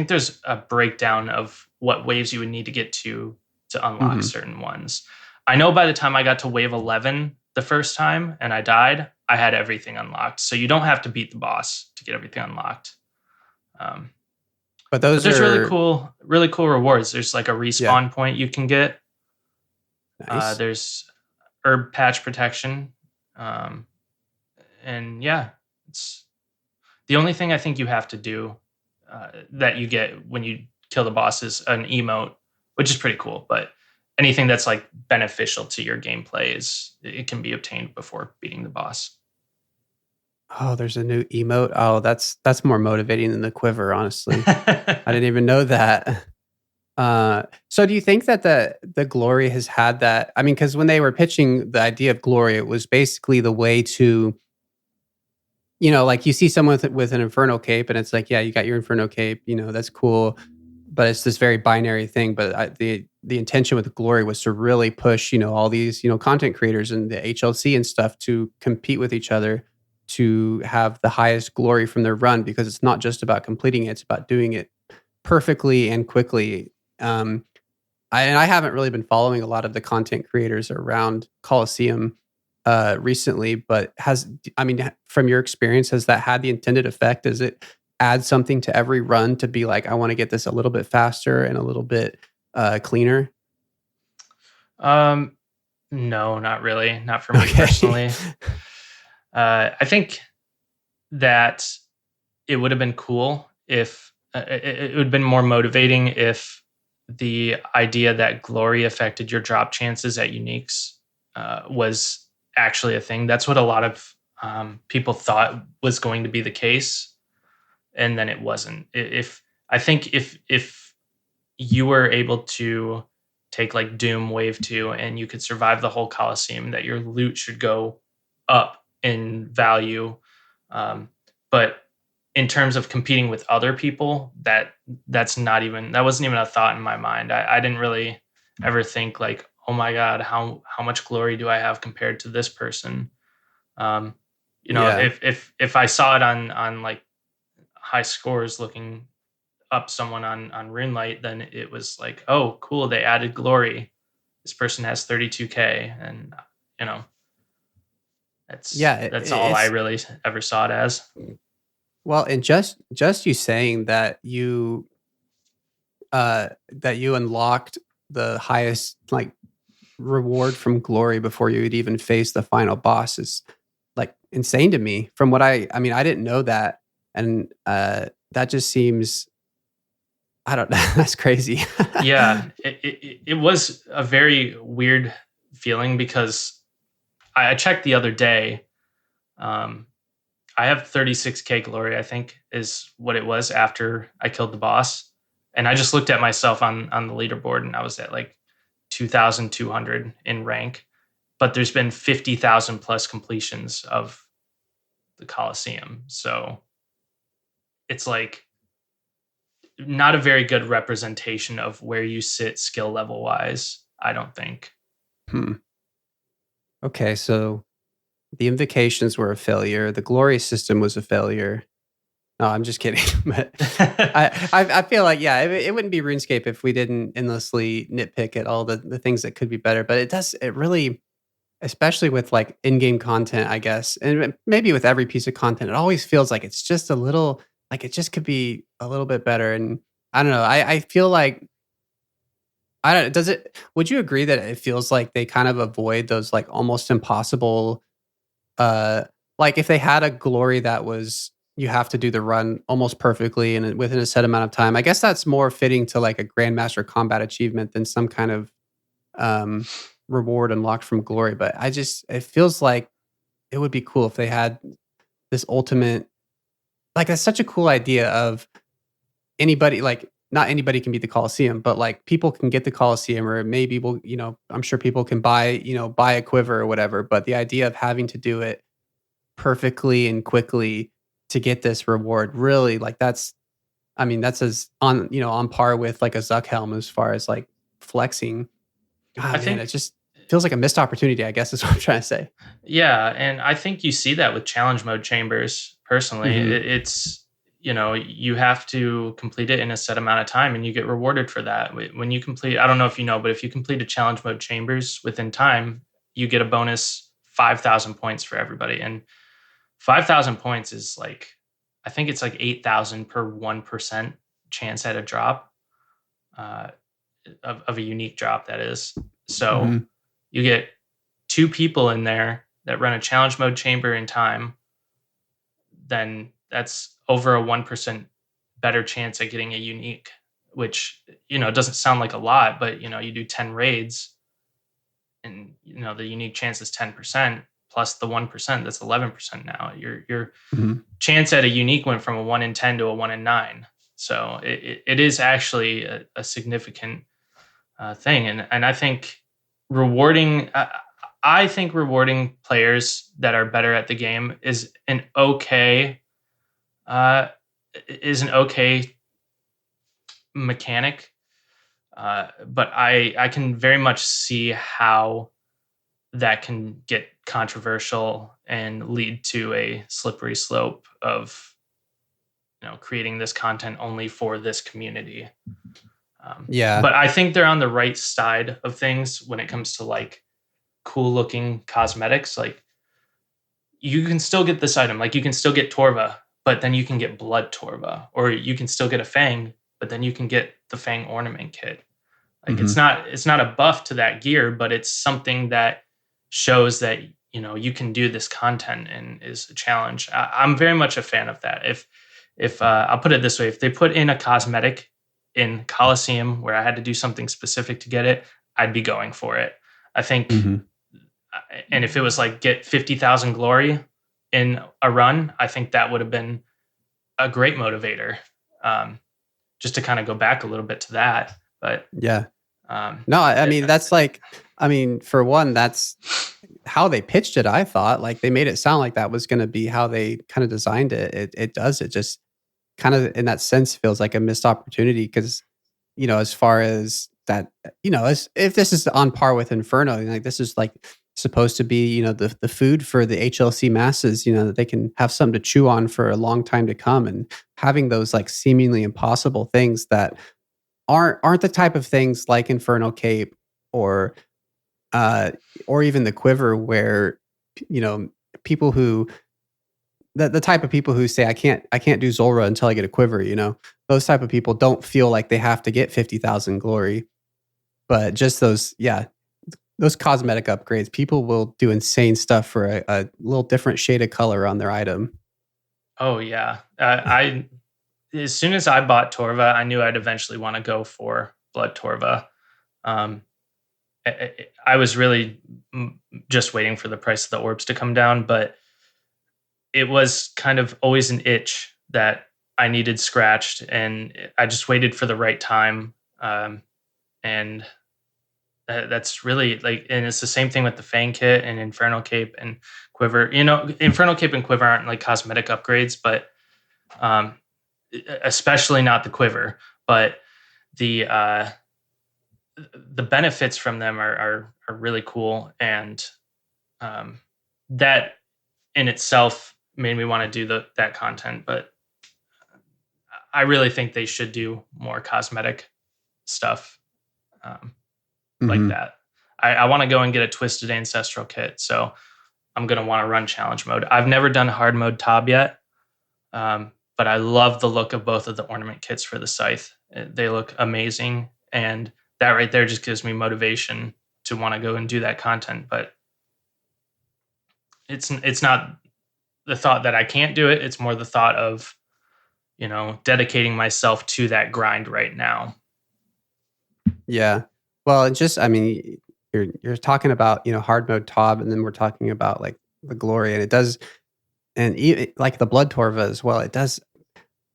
there's a breakdown of what waves you would need to get to unlock certain ones. I know by the time I got to wave 11 the first time and I died, I had everything unlocked. So you don't have to beat the boss to get everything unlocked. But there's really cool rewards. There's like a respawn point you can get. Nice. There's herb patch protection. And yeah, it's the only thing I think you have to do that you get when you kill the boss is an emote, which is pretty cool. But anything that's like beneficial to your gameplay it can be obtained before beating the boss. Oh, there's a new emote. Oh, that's more motivating than the quiver, honestly. I didn't even know that. So do you think that the glory has had that? I mean, because when they were pitching the idea of glory, it was basically the way to, like you see someone with an Inferno cape, and it's like, yeah, you got your Inferno cape, that's cool, but it's this very binary thing. But the intention with the glory was to really push, all these, content creators and the HLC and stuff to compete with each other to have the highest glory from their run, because it's not just about completing it, it's about doing it perfectly and quickly. I haven't really been following a lot of the content creators around Colosseum recently, but from your experience, has that had the intended effect? Does it add something to every run to be like, I want to get this a little bit faster and a little bit cleaner? No, not really. Not for me personally. I think that it would have been cool if it would have been more motivating if the idea that glory affected your drop chances at uniques was actually a thing. That's what a lot of people thought was going to be the case, and then it wasn't. If you were able to take like Doom Wave 2 and you could survive the whole Colosseum, that your loot should go up in value. But in terms of competing with other people, that wasn't even a thought in my mind. I didn't really ever think like, oh my God, how much glory do I have compared to this person? If I saw it on like high scores looking up someone on RuneLight, then it was like, oh, cool, they added glory. This person has 32K, and that's all I really ever saw it as. Well, and just you saying that you unlocked the highest like reward from glory before you would even face the final boss is like insane to me. From what I didn't know that, and that just seems, I don't know, that's crazy. Yeah, it was a very weird feeling because I checked the other day. I have 36K glory, I think is what it was after I killed the boss. And I just looked at myself on the leaderboard and I was at like 2,200 in rank. But there's been 50,000 plus completions of the Colosseum. So it's like not a very good representation of where you sit skill level wise, I don't think. Okay, so the invocations were a failure. The glory system was a failure. No, I'm just kidding. But I feel like, yeah, it wouldn't be RuneScape if we didn't endlessly nitpick at all the things that could be better. But it really, especially with like in-game content, I guess, and maybe with every piece of content, it always feels like it's just a little, like it just could be a little bit better. And I don't know. I feel like, would you agree that it feels like they kind of avoid those like almost impossible, like if they had a glory that was you have to do the run almost perfectly and within a set amount of time. I guess that's more fitting to like a Grandmaster combat achievement than some kind of um, reward unlocked from glory. But it feels like it would be cool if they had this ultimate, like, that's such a cool idea of anybody, like, not anybody can beat the Colosseum, but like people can get the Colosseum, or maybe we'll, I'm sure people can buy a quiver or whatever. But the idea of having to do it perfectly and quickly to get this reward, really, like, I mean, that's as on par with like a Zuck helm as far as like flexing. Ah, I man, think it just feels like a missed opportunity, I guess is what I'm trying to say. Yeah, and I think you see that with challenge mode chambers. Personally, Mhm. it's you have to complete it in a set amount of time, and you get rewarded for that. When you complete, I don't know if you know, but if you complete a challenge mode chambers within time, you get a bonus 5,000 points for everybody, and 5,000 points is like, I think it's like 8,000 per 1% chance at a drop, uh, of a unique drop. That is, so Mhm. you get two people in there that run a challenge mode chamber in time, then that's over a 1% better chance at getting a unique, which, doesn't sound like a lot, but, you do 10 raids and, the unique chance is 10% plus the 1%, that's 11% now. Your Mhm. chance at a unique went from a 1 in 10 to a 1 in 9. So it is actually a significant thing. And I think rewarding, I think rewarding players that are better at the game uh, is an okay mechanic. But I can very much see how that can get controversial and lead to a slippery slope of creating this content only for this community. Yeah. But I think they're on the right side of things when it comes to like cool looking cosmetics. Like, you can still get this item, like you can still get Torva, but then you can get Blood Torva, or you can still get a Fang, but then you can get the Fang ornament kit. Like, it's Mhm. not a buff to that gear, but it's something that shows that you can do this content and is a challenge. I'm very much a fan of that. If I'll put it this way, if they put in a cosmetic in Colosseum where I had to do something specific to get it, I'd be going for it. I think, Mhm. and if it was like get 50,000 glory in a run, I think that would have been a great motivator. Um, just to kind of go back a little bit to that, but Yeah. um, No, I it, mean, that's like, I mean, for one, that's how they pitched it. I thought like they made it sound like that was going to be how they kind of designed it. It does. It just kind of in that sense feels like a missed opportunity because, as far as that, as if this is on par with Inferno, like this is like supposed to be, the food for the HLC masses, that they can have something to chew on for a long time to come, and having those like seemingly impossible things that aren't the type of things like Infernal Cape or uh or even the Quiver where you know people who the type of people who say I can't do Zulrah until I get a quiver, those type of people don't feel like they have to get 50,000 glory, but just those cosmetic upgrades, people will do insane stuff for a little different shade of color on their item. oh yeah, I as soon as I bought Torva, I knew I'd eventually want to go for Blood Torva. Um, I was really just waiting for the price of the orbs to come down, but it was kind of always an itch that I needed scratched, and I just waited for the right time. And that's really like, and it's the same thing with the Fang kit and Infernal Cape and Quiver. Infernal Cape and Quiver aren't like cosmetic upgrades, but um, especially not the Quiver, but the the benefits from them are really cool, and um, that in itself made me want to do that content. But I really think they should do more cosmetic stuff, um, like Mhm. that. I want to go and get a Twisted Ancestral kit, so I'm gonna want to run challenge mode. I've never done hard mode Tob yet, but I love the look of both of the ornament kits for the scythe. They look amazing, and that right there just gives me motivation to want to go and do that content. But it's not the thought that I can't do it. It's more the thought of, dedicating myself to that grind right now. Yeah. Well, it's just, I mean, you're talking about, hard mode Tob, and then we're talking about like the glory, and it does, and like the blood torva as well. It does,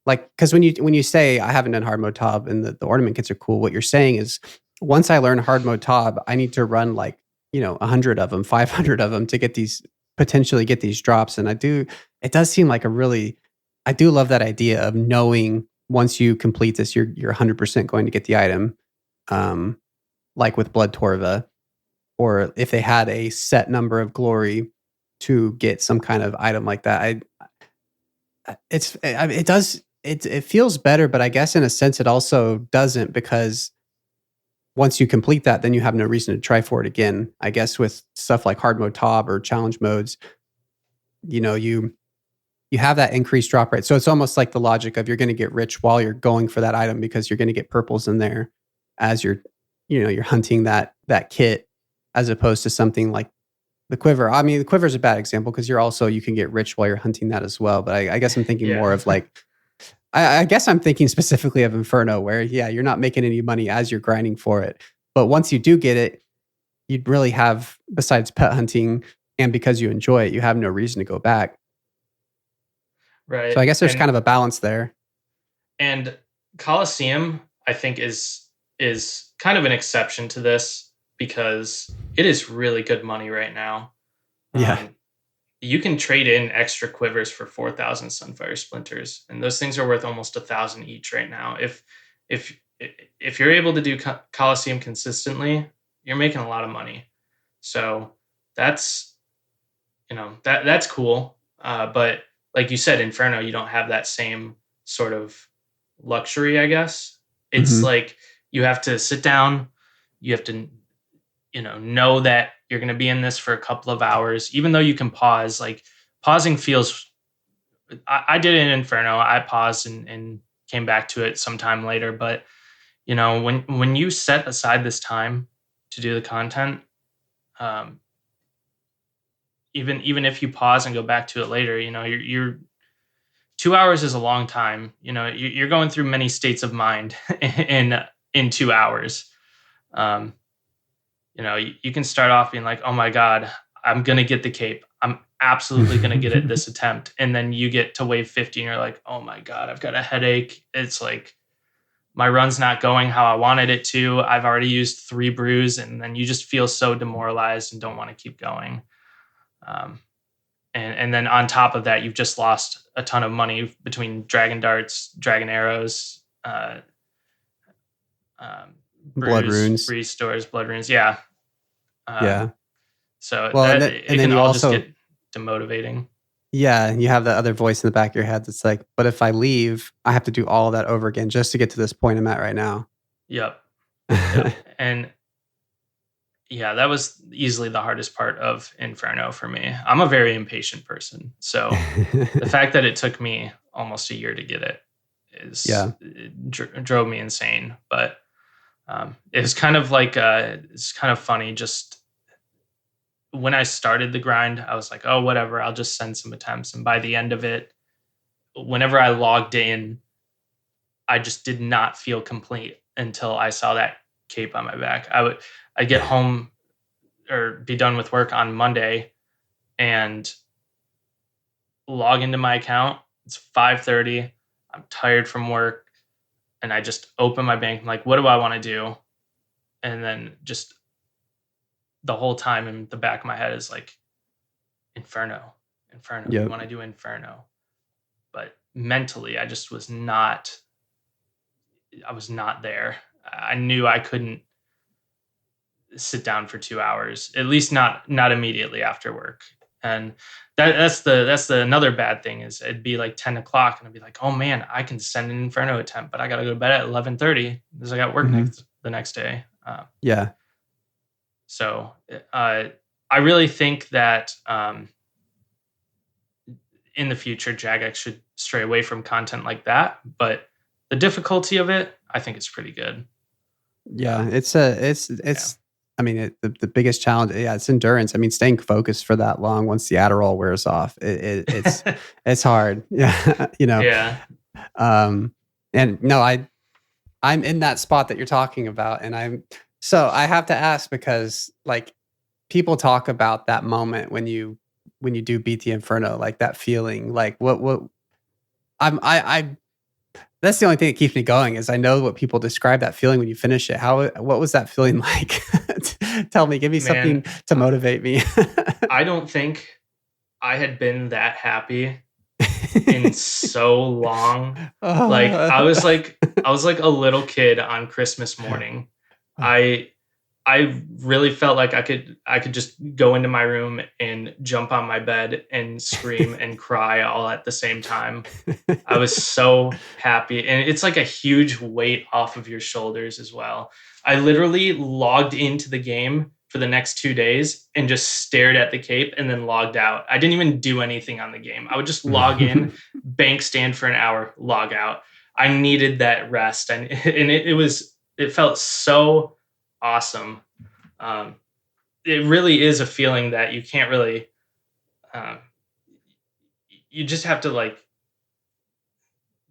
like, because when you say I haven't done hard mode Tob and the ornament kits are cool, what you're saying is once I learn hard mode Tob, I need to run like 100 of them, 500 of them to potentially get these drops. And it does seem like I do love that idea of knowing once you complete this, you're 100% going to get the item. Like with Blood Torva, or if they had a set number of glory to get some kind of item like that. It feels better, but I guess in a sense it also doesn't, because once you complete that, then you have no reason to try for it again. I guess with stuff like hard mode Tob or challenge modes, you have that increased drop rate. So it's almost like the logic of you're going to get rich while you're going for that item, because you're going to get purples in there as you're hunting that kit, as opposed to something like the quiver. I mean, the quiver is a bad example because you can get rich while you're hunting that as well. But I guess I'm thinking more of like, I guess I'm thinking specifically of Inferno, where you're not making any money as you're grinding for it. But once you do get it, you'd really have, besides pet hunting and because you enjoy it, you have no reason to go back. Right. So I guess there's kind of a balance there. And Colosseum, I think, is kind of an exception to this, because it is really good money right now. Yeah. You can trade in extra quivers for 4,000 Sunfire Splinters, and those things are worth almost 1,000 each right now. If you're able to do Colosseum consistently, you're making a lot of money. So that's that's cool. But like you said, Inferno, you don't have that same sort of luxury, I guess. It's like you have to sit down, you have to know that you're going to be in this for a couple of hours, even though you can pause. Like, pausing feels, I did it in Inferno. I paused and came back to it sometime later. But when you set aside this time to do the content, even if you pause and go back to it later, you're 2 hours is a long time. You're going through many states of mind in 2 hours. You can start off being like, oh my God, I'm going to get the cape. I'm absolutely going to get it this attempt. And then you get to wave 50 and you're like, oh my God, I've got a headache. It's like, my run's not going how I wanted it to. I've already used 3 brews. And then you just feel so demoralized and don't want to keep going. And then on top of that, you've just lost a ton of money between dragon darts, dragon arrows, blood runes, restores, blood runes. Yeah. So and then you also just get demotivating. Yeah, you have that other voice in the back of your head that's like, but if I leave, I have to do all of that over again just to get to this point I'm at right now. Yep. And yeah, that was easily the hardest part of Inferno for me. I'm a very impatient person. So the fact that it took me almost a year to get it drove me insane. But it was kind of like, it's kind of funny. Just when I started the grind, I was like, oh, whatever, I'll just send some attempts. And by the end of it, whenever I logged in, I just did not feel complete until I saw that cape on my back. I'd get home or be done with work on Monday and log into my account. It's 5:30. I'm tired from work. And I just open my bank. I'm like, what do I want to do? And then just the whole time in the back of my head is like, Inferno. Yep. You want to do Inferno. But mentally, I was not there. I knew I couldn't sit down for 2 hours, at least not immediately after work. And that's another bad thing is it'd be like 10 o'clock and I'd be like, oh man, I can send an Inferno attempt, but I got to go to bed at 11:30 because I got work the next day. So I really think that in the future, Jagex should stray away from content like that. But the difficulty of it, I think it's pretty good. Yeah, I mean, the biggest challenge, yeah, it's endurance. I mean, staying focused for that long once the Adderall wears off, it's hard. Yeah, Yeah. Um, and no, I'm in that spot that you're talking about, and I have to ask because like people talk about that moment when you do beat the Inferno, like that feeling, like what I that's the only thing that keeps me going is I know what people describe that feeling when you finish it. What was that feeling like? Tell me, give me something Man, to motivate me. I don't think I had been that happy in so long. Like Oh. I was like a little kid on Christmas morning. I I really felt like I could just go into my room and jump on my bed and scream and cry all at the same time. I was so happy. And it's like a huge weight off of your shoulders as well. I literally logged into the game for the next 2 days and just stared at the cape and then logged out. I didn't even do anything on the game. I would just log in, bank stand for an hour, log out. I needed that rest. And it felt so awesome. Um, it really is a feeling that you can't really, um, you just have to like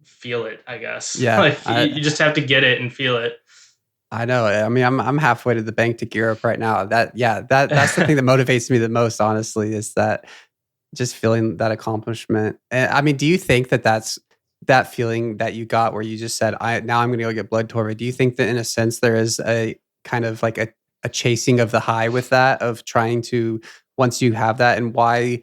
feel it, I guess. Yeah, Like you just have to get it and feel it. I know. I mean, I'm halfway to the bank to gear up right now. That's the thing that motivates me the most, honestly, is that just feeling that accomplishment. And I mean, do you think that that's that feeling that you got where you just said, I'm going to go get blood torvid? Do you think that in a sense there is a kind of like a chasing of the high with that of trying to once you have that and why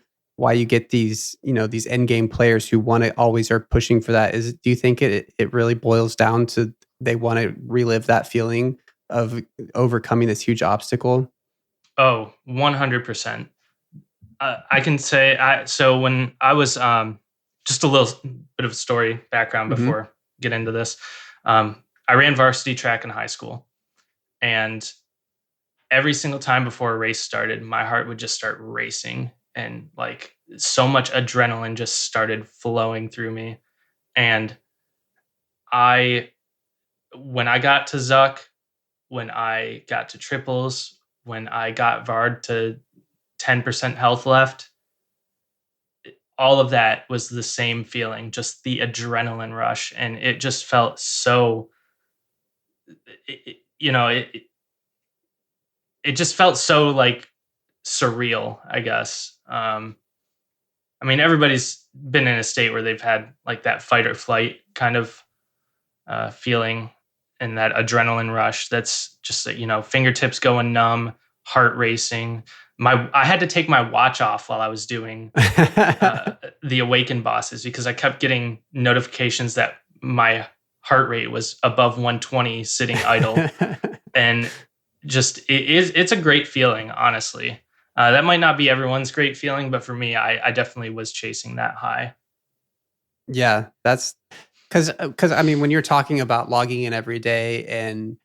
you get these these end game players who want to always are pushing for that is do you think it really boils down to they want to relive that feeling of overcoming this huge obstacle? Oh, 100%. I can say so when I was just a little bit of story background Hmm. before I get into this. I ran varsity track in high school, and every single time before a race started, my heart would just start racing, and like so much adrenaline just started flowing through me. And I, when I got to Zuck, when I got to triples, when I got Vard to 10% health left, all of that was the same feeling, just the adrenaline rush. And it just felt so, you know, it just felt so like surreal, I guess. I mean, everybody's been in a state where they've had like that fight or flight kind of feeling and that adrenaline rush. That's just fingertips going numb, heart racing. I had to take my watch off while I was doing the awakened bosses because I kept getting notifications that my heart rate was above 120 sitting idle, and just it's a great feeling, honestly. That might not be everyone's great feeling, but for me, I definitely was chasing that high. Yeah, that's because I mean, when you're talking about logging in every day and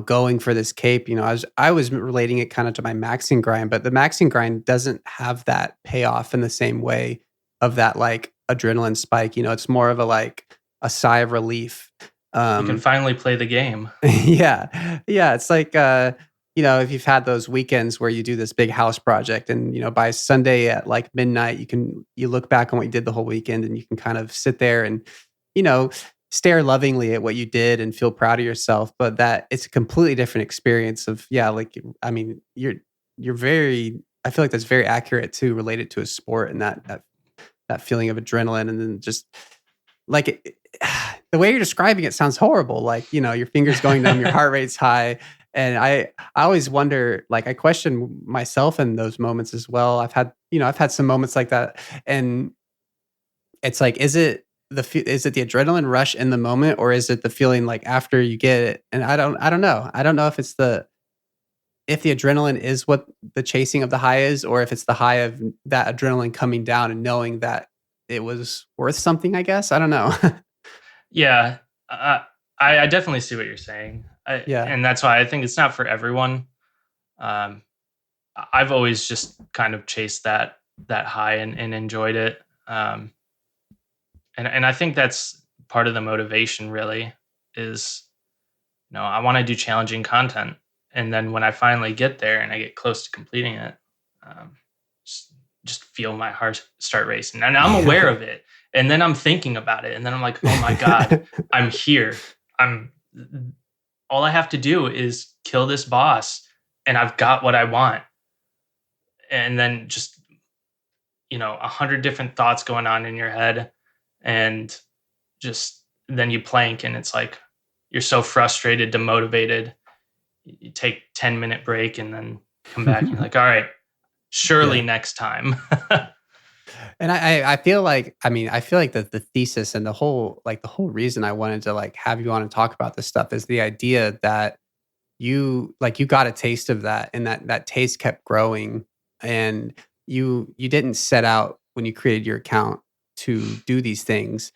going for this cape, I was relating it kind of to my maxing grind, but the maxing grind doesn't have that payoff in the same way of that like adrenaline spike. It's more of a like a sigh of relief. You can Um, finally play the game. yeah. Yeah, it's like, if you've had those weekends where you do this big house project and, by Sunday at like midnight, you look back on what you did the whole weekend and you can kind of sit there and, you know, stare lovingly at what you did and feel proud of yourself. But that it's a completely different experience of, yeah, like, I mean, you're very, I feel like that's very accurate too, related to a sport and that feeling of adrenaline and then just like the way you're describing it sounds horrible. Like, your fingers going numb, your heart rate's high. And I always wonder, like, I question myself in those moments as well. I've had some moments like that. And it's like, is it the adrenaline rush in the moment or is it the feeling like after you get it? And I don't know. I don't know if if the adrenaline is what the chasing of the high is, or if it's the high of that adrenaline coming down and knowing that it was worth something, I guess. I don't know. Yeah, uh, I definitely see what you're saying, Yeah. and that's why I think it's not for everyone. Um, I've always just kind of chased that high and enjoyed it, and I think that's part of the motivation. Really, is I want to do challenging content, And then when I finally get there and I get close to completing it, um, just, just feel my heart start racing. And I'm aware of it. And then I'm thinking about it. And then I'm like, oh my God, I'm here. All I have to do is kill this boss and I've got what I want. And then just, 100 different thoughts going on in your head. And just then you plank and it's like, you're so frustrated, demotivated. You take 10-minute break and then come back and you're like, all right, surely next time. And I feel like, I feel like the thesis and the whole reason I wanted to like have you on and talk about this stuff is the idea that you got a taste of that, and that taste kept growing, and you didn't set out when you created your account to do these things,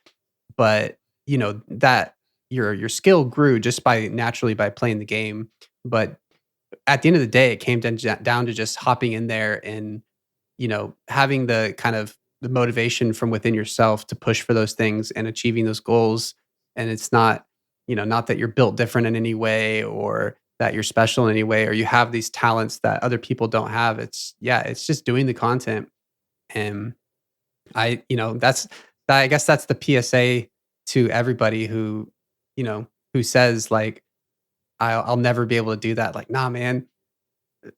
but that your skill grew just by naturally by playing the game. But at the end of the day, it came down to just hopping in there and having the kind of the motivation from within yourself to push for those things and achieving those goals. And it's not, not that you're built different in any way or that you're special in any way or you have these talents that other people don't have. It's just doing the content. And I guess that's the PSA to everybody who says like, I'll never be able to do that. Like, nah, man,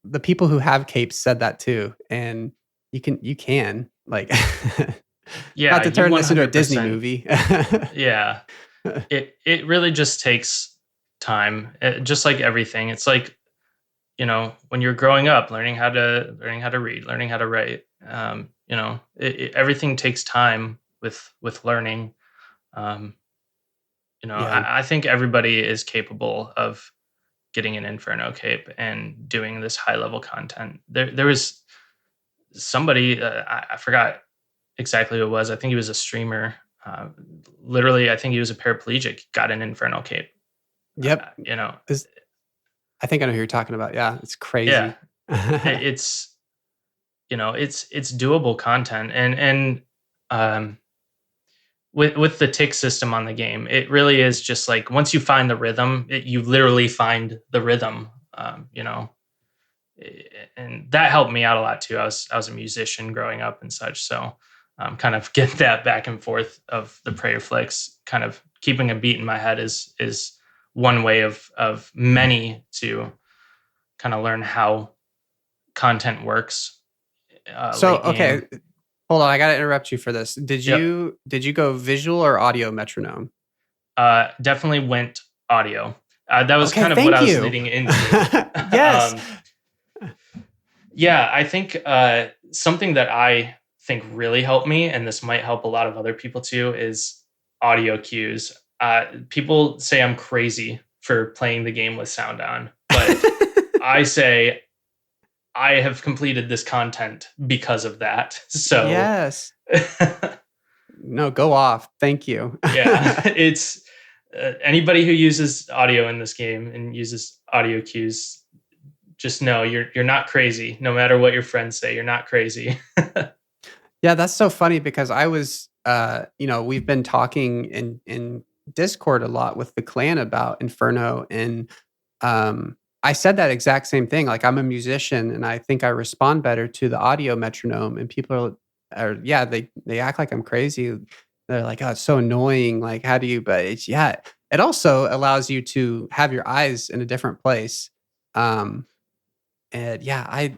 the people who have capes said that too. And you can like, Yeah, not to you turn this into a 100%. Disney movie. Yeah. It really just takes time. Just like everything. It's like, when you're growing up, learning how to read, learning how to write. Everything takes time with learning. Yeah. I think everybody is capable of getting an Inferno cape and doing this high level content. There was somebody, I forgot exactly who it was. I think he was a streamer. Literally, I think he was a paraplegic, got an Inferno cape. Yep. I think I know who you're talking about. Yeah. It's crazy. Yeah, it's it's doable content, and with the tick system on the game, it really is just like once you find the rhythm, you literally find the rhythm. And that helped me out a lot too. I was a musician growing up and such, so kind of get that back and forth of the prayer flicks, kind of keeping a beat in my head is one way of many to kind of learn how content works. So, okay, hold on. I got to interrupt you for this. Did you go visual or audio metronome? Definitely went audio. That was kind of what I was leading into. Yes. Yeah, I think something that I think really helped me, and this might help a lot of other people too, is audio cues. People say I'm crazy for playing the game with sound on, but I say I have completed this content because of that. So yes. No, go off. Thank you. Yeah, it's anybody who uses audio in this game and uses audio cues, just know you're not crazy. No matter what your friends say, you're not crazy. Yeah, that's so funny because I was, we've been talking in Discord a lot with the clan about Inferno, and I said that exact same thing. Like, I'm a musician, and I think I respond better to the audio metronome. And people yeah, they act like I'm crazy. They're like, "Oh, it's so annoying. Like, how do you?" But it also allows you to have your eyes in a different place. Um, and yeah,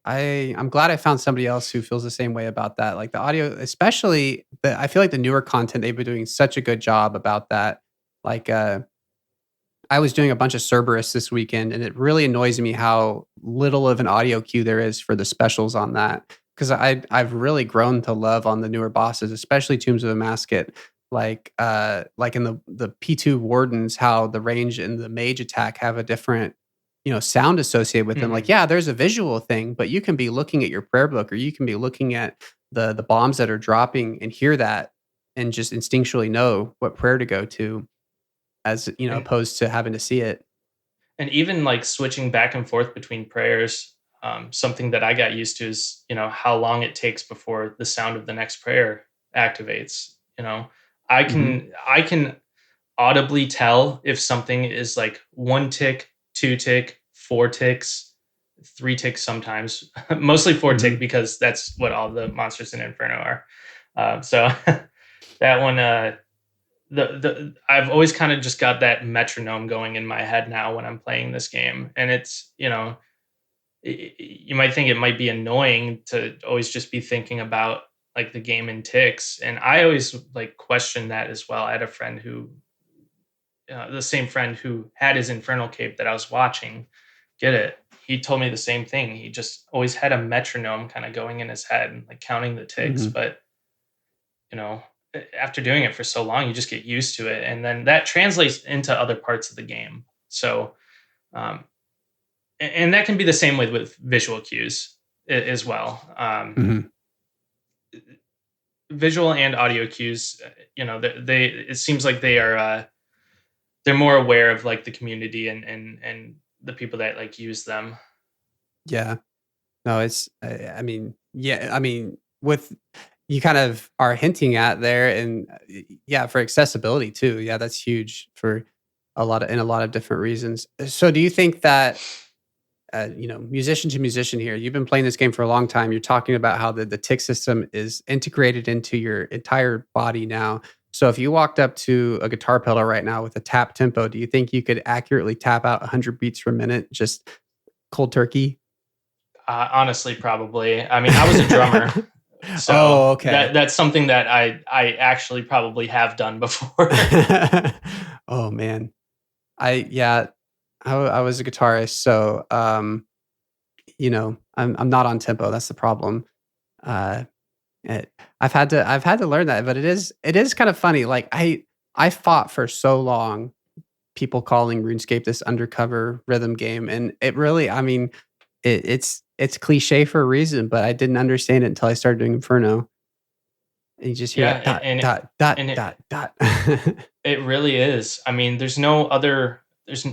I'm glad I found somebody else who feels the same way about that. Like the audio, especially I feel like the newer content, they've been doing such a good job about that. Like, I was doing a bunch of Cerberus this weekend, and it really annoys me how little of an audio cue there is for the specials on that. Because I've really grown to love on the newer bosses, especially Tombs of Amasket. Like in the P2 Wardens, how the range and the mage attack have a different sound associated with them. Like, yeah, there's a visual thing, but you can be looking at your prayer book, or you can be looking at the bombs that are dropping and hear that and just instinctually know what prayer to go to, as opposed to having to see it. And even like switching back and forth between prayers, something that I got used to is how long it takes before the sound of the next prayer activates. I can audibly tell if something is like 1 tick, 2 tick, 4 ticks, 3 ticks sometimes, mostly 4 tick because that's what all the monsters in Inferno are. So that one, I've always kind of just got that metronome going in my head now when I'm playing this game, and it's, you might think it might be annoying to always just be thinking about like the game in ticks, and I always like question that as well. I had a friend who, the same friend who had his Infernal Cape that I was watching get it. He told me the same thing. He just always had a metronome kind of going in his head and like counting the ticks, but you know, after doing it for so long, you just get used to it, and then that translates into other parts of the game. So, um, and that can be the same with visual cues as well. Visual and audio cues, they it seems like they are they're more aware of like the community and the people that like use them. Yeah. No, it's, I mean, yeah, I mean, with you kind of are hinting at there and yeah, for accessibility too. Yeah, that's huge for a lot of different reasons. So do you think that, musician to musician here, you've been playing this game for a long time. You're talking about how the tick system is integrated into your entire body now. So if you walked up to a guitar pedal right now with a tap tempo, do you think you could accurately tap out 100 beats per minute, just cold turkey? Honestly, probably. I mean, I was a drummer, so Oh, okay. that's something that I actually probably have done before. Oh man. Yeah, I was a guitarist, so I'm not on tempo. That's the problem. Uh, I've had to learn that, but it is kind of funny. Like I fought for so long, people calling RuneScape this undercover rhythm game, and it really, I mean, it's cliche for a reason, but I didn't understand it until I started doing Inferno, and you just hear Yeah, that dot and dot dot and dot dot. it really is. I mean, there's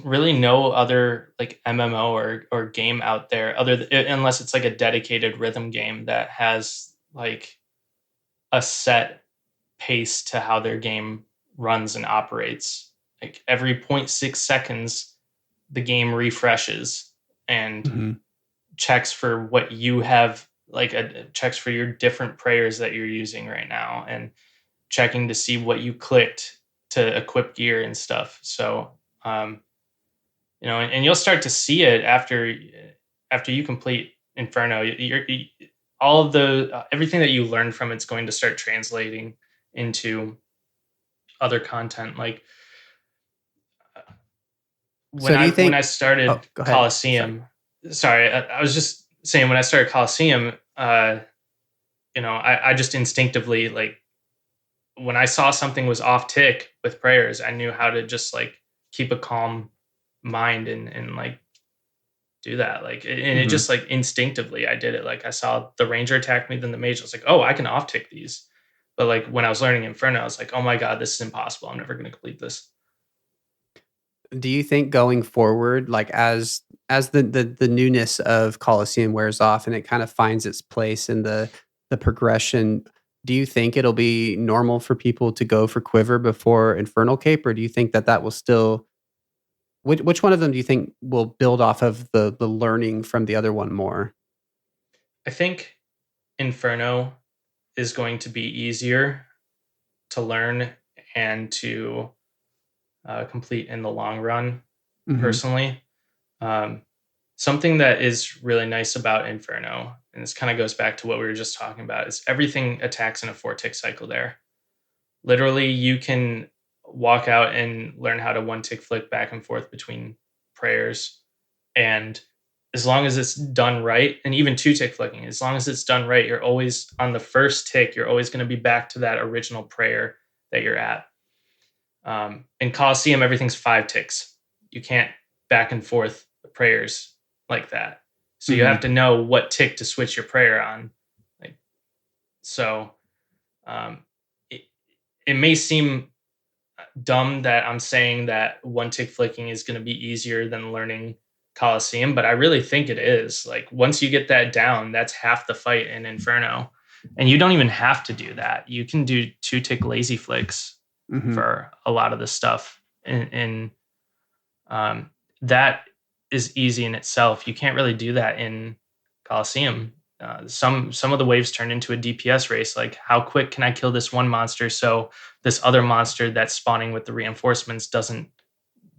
really no other like MMO or game out there unless it's like a dedicated rhythm game that has like a set pace to how their game runs and operates. Like every zero point 0.6 seconds, the game refreshes and Mhm, checks for what you have, like checks for your different prayers that you're using right now, and checking to see what you clicked to equip gear and stuff. So, um, and you'll start to see it after you complete Inferno. All of the everything that you learn from it's going to start translating into other content. Like so do you when I think oh, started go ahead. Sorry. Colosseum, sorry, I was just saying when I started Colosseum, I just instinctively like when I saw something was off tick with prayers, I knew how to just like keep a calm mind and like do that. Like, and it Mhm. just like instinctively I did it. Like I saw the ranger attack me, then the mage. I was like, oh, I can off tick these. But like when I was learning Inferno, I was like, oh my god, this is impossible. I'm never going to complete this. Do you think going forward, like as the newness of Colosseum wears off and it kind of finds its place in the progression, do you think it'll be normal for people to go for Quiver before Infernal Cape, or do you think that that will still which one of them do you think will build off of the learning from the other one more? I think Inferno is going to be easier to learn and to complete in the long run, Mhm, personally. Um, Something that is really nice about Inferno, and this kind of goes back to what we were just talking about, is everything attacks in a 4 tick cycle there. Literally, you can walk out and learn how to 1 tick flick back and forth between prayers. And as long as it's done right, and even 2 tick flicking, as long as it's done right, you're always on the first tick, you're always going to be back to that original prayer that you're at. In Colosseum, everything's 5 ticks. You can't back and forth the prayers like that. So you have mhm. to know what tick to switch your prayer on. Like so, um, it, it may seem dumb that I'm saying that 1 tick flicking is going to be easier than learning Colosseum, but I really think it is. Like once you get that down, that's half the fight in Inferno, and you don't even have to do that. You can do 2 tick lazy flicks Mhm. for a lot of the stuff, and that. is easy in itself. You can't really do that in Colosseum. Some of the waves turn into a DPS race. Like, how quick can I kill this one monster so this other monster that's spawning with the reinforcements doesn't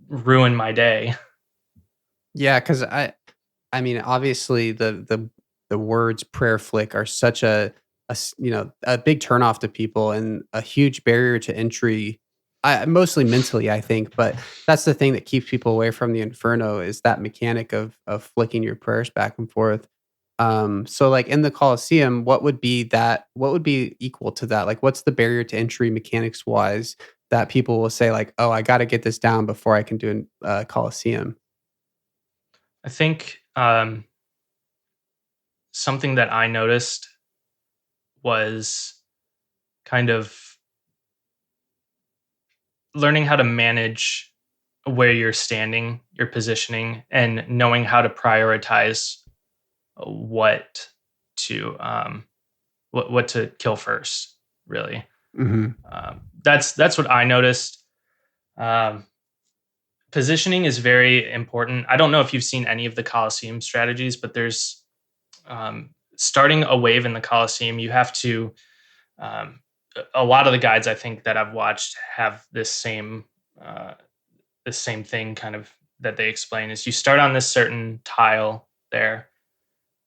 ruin my day? Yeah, because I mean, obviously the words prayer flick are such a big turnoff to people and a huge barrier to entry. Mostly mentally, I think, but that's the thing that keeps people away from the Inferno is that mechanic of flicking your prayers back and forth. So like in the Colosseum, what would be equal to that? Like what's the barrier to entry mechanics wise that people will say like, oh, I got to get this down before I can do a Colosseum? I think something that I noticed was kind of learning how to manage where you're standing, your positioning, and knowing how to prioritize what to what to kill first. Really, Mhm. that's what I noticed. Um, Positioning is very important. I don't know if you've seen any of the Colosseum strategies, but there's starting a wave in the Colosseum. You have to. A lot of the guides I think that I've watched have uh, this same thing kind of that they explain is you start on this certain tile there,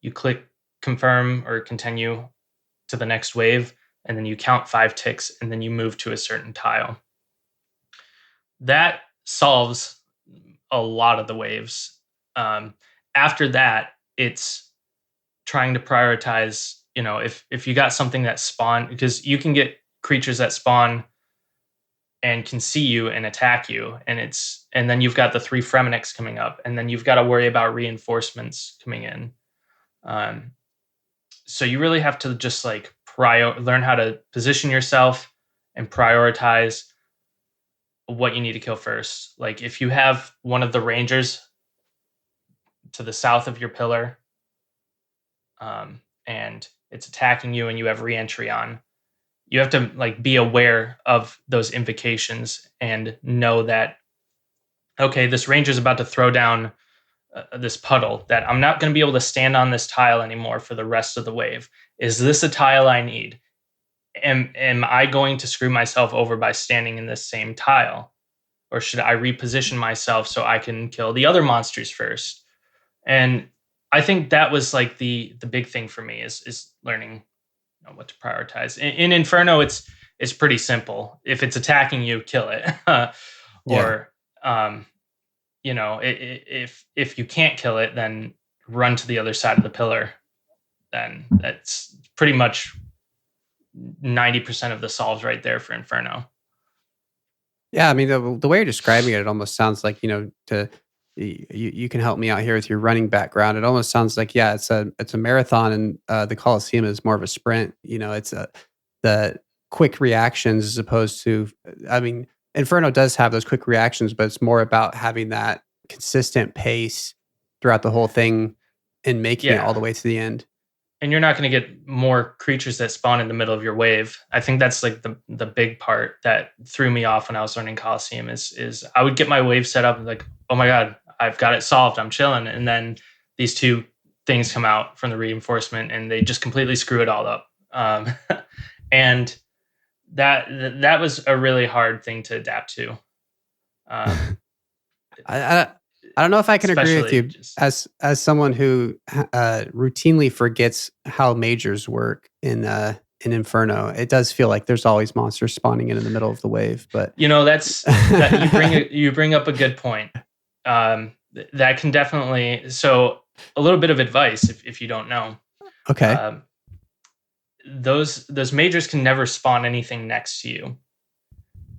you click confirm or continue to the next wave, and then you count 5 ticks, and then you move to a certain tile. That solves a lot of the waves. Um, After that, it's trying to prioritize. If you got something that spawn, because you can get creatures that spawn and can see you and attack you, and then you've got the 3 Fremenics coming up, and then you've got to worry about reinforcements coming in. Um, so you really have to just like learn how to position yourself and prioritize what you need to kill first. Like if you have one of the rangers to the south of your pillar, and it's attacking you and you have reentry on, you have to like be aware of those invocations and know that, okay, this ranger's about to throw down this puddle that I'm not going to be able to stand on this tile anymore for the rest of the wave. Is this a tile I need? Am I going to screw myself over by standing in this same tile? Or should I reposition myself so I can kill the other monsters first? And I think that was like the big thing for me is learning what to prioritize. In Inferno, it's pretty simple. If it's attacking you, kill it. Yeah. Or if you can't kill it, then run to the other side of the pillar. Then that's pretty much 90% of the solves right there for Inferno. Yeah, I mean, the way you're describing it, it almost sounds like, you can help me out here with your running background. It almost sounds like, yeah, it's a marathon and the Coliseum is more of a sprint. It's the quick reactions as opposed to, I mean, Inferno does have those quick reactions, but it's more about having that consistent pace throughout the whole thing and making it all Yeah. the way to the end. And you're not going to get more creatures that spawn in the middle of your wave. I think that's like the big part that threw me off when I was learning Colosseum is I would get my wave set up and like, oh my God, I've got it solved. I'm chilling. And then these two things come out from the reinforcement and they just completely screw it all up. And that was a really hard thing to adapt to. Um, I I don't know if I can agree with Especially you just, as someone who routinely forgets how majors work in Inferno. It does feel like there's always monsters spawning in the middle of the wave, but that's that you bring up a good point. That can definitely, so a little bit of advice if you don't know. okay. Um, those majors can never spawn anything next to you.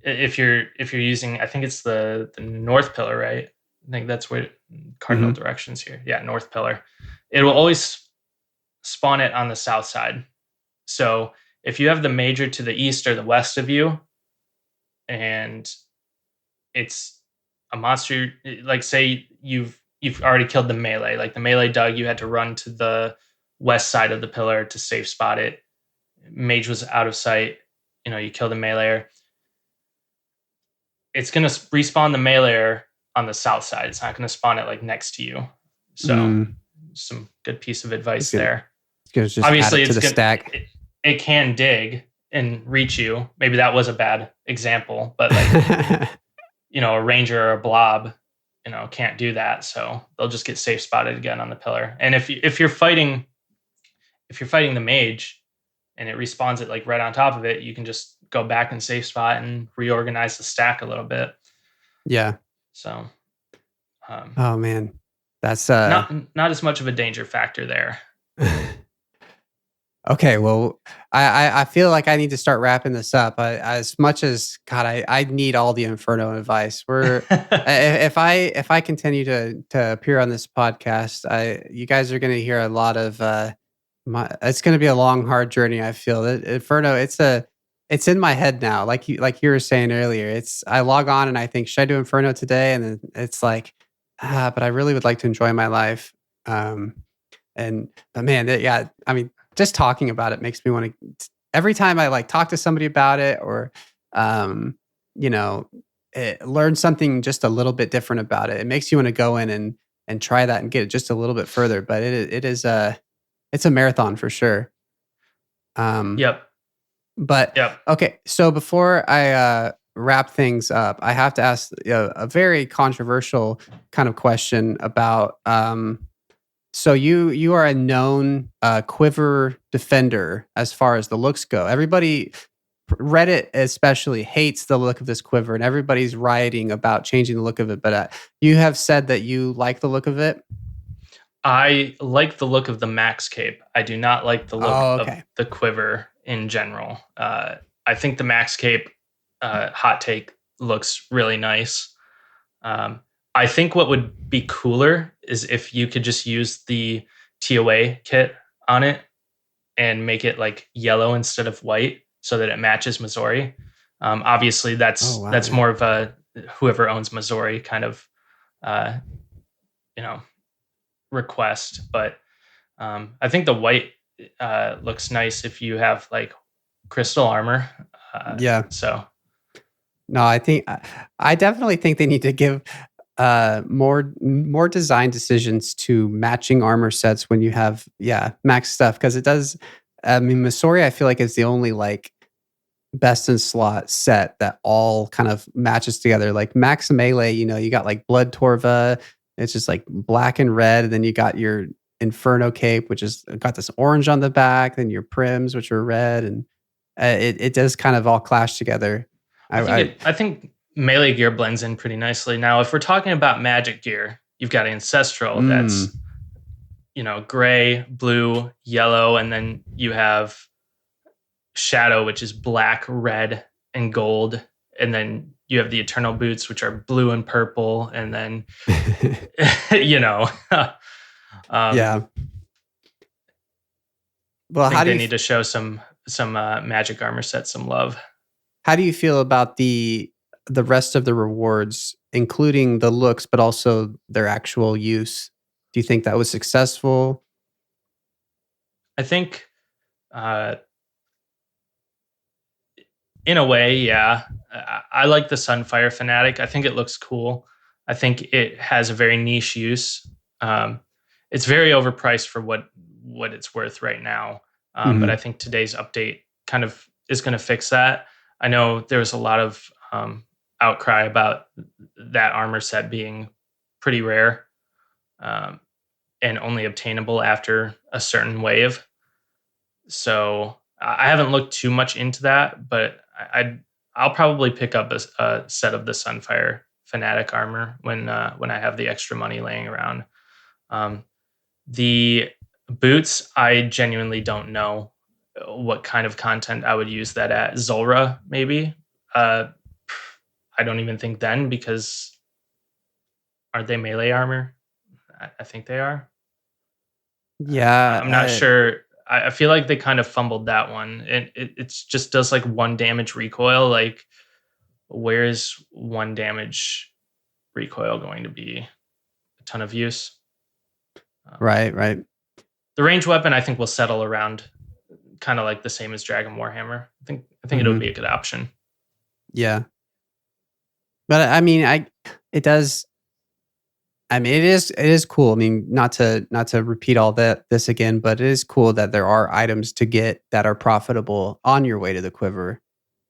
If you're using, I think it's the north pillar, right? I think that's where cardinal Hmm. directions here. Yeah, north pillar. It will always spawn it on the south side. So if you have the major to the east or the west of you, and it's a monster, like say you've already killed the melee, like the melee dug, you had to run to the west side of the pillar to safe spot it. Mage was out of sight. You kill the meleeer. It's going to respawn the meleeer on the south side. It's not going to spawn it like next to you. So Mm, some good piece of it's advice gonna, there. it's gonna just add Obviously, it to the stack. it can dig and reach you. Maybe that was a bad example, but like a ranger or a blob, can't do that. So they'll just get safe spotted again on the pillar. And if you're fighting the mage and it respawns it like right on top of it, you can just go back and safe spot and reorganize the stack a little bit. Yeah. So, Oh man, that's not as much of a danger factor there. Okay, well, I feel like I need to start wrapping this up. As much as God, I need all the Inferno advice. If I continue to appear on this podcast, you guys are going to hear a lot of it's going to be a long, hard journey. I feel that Inferno. It's in my head now. Like you were saying earlier, I log on and I think, should I do Inferno today? And then it's like, but I really would like to enjoy my life. But man, yeah, I mean, just talking about it makes me want to. Every time I like talk to somebody about it, or you know, learn something just a little bit different about it, it makes you want to go in and try that and get it just a little bit further. But it's a marathon for sure. Yep. But Yep. okay, so before I wrap things up, I have to ask a very controversial kind of question about. So you are a known quiver defender as far as the looks go. Everybody, Reddit especially, hates the look of this quiver, and everybody's rioting about changing the look of it. But you have said that you like the look of it. I like the look of the max cape. I do not like the look of Okay. the quiver in general. I think the max cape, hot take, looks really nice. I think what would be cooler is if you could just use the TOA kit on it and make it like yellow instead of white so that it matches Missouri. Obviously, that's more of a whoever owns Missouri kind of request, but I think the white looks nice if you have like crystal armor. Yeah. So No, I definitely think they need to give more design decisions to matching armor sets when you have max stuff, because it does. I mean, Missouri, I feel like is the only like best in slot set that all kind of matches together. Like Max Melee, you got like Blood Torva, it's just like black and red, and then you got your Inferno cape, which is got this orange on the back, then your Prims, which are red, and it does kind of all clash together. I think melee gear blends in pretty nicely. Now, if we're talking about magic gear, you've got ancestral that's gray, blue, yellow, and then you have shadow, which is black, red, and gold, and then you have the eternal boots, which are blue and purple, and then yeah. Well, I think they need to show some magic armor sets some love. How do you feel about the rest of the rewards, including the looks, but also their actual use? Do you think that was successful? I think, in a way, yeah. I like the Sunfire Fanatic. I think it looks cool. I think it has a very niche use. It's very overpriced for what it's worth right now. But I think today's update kind of is going to fix that. I know there was a lot of outcry about that armor set being pretty rare and only obtainable after a certain wave. So I haven't looked too much into that, but I'll probably pick up a set of the Sunfire Fanatic armor when I have the extra money laying around. The boots, I genuinely don't know what kind of content I would use that at. Zulrah, maybe. I don't even think then, because aren't they melee armor? I think they are. Yeah. I'm not sure. I feel like they kind of fumbled that one. And it just does like 1 damage recoil. Like, where is 1 damage recoil going to be a ton of use? Right. The range weapon, I think, will settle around kind of like the same as Dragon Warhammer. I think it would be a good option. Yeah. But I mean, it does. I mean, it is cool. I mean, not to repeat all this again, but it is cool that there are items to get that are profitable on your way to the quiver.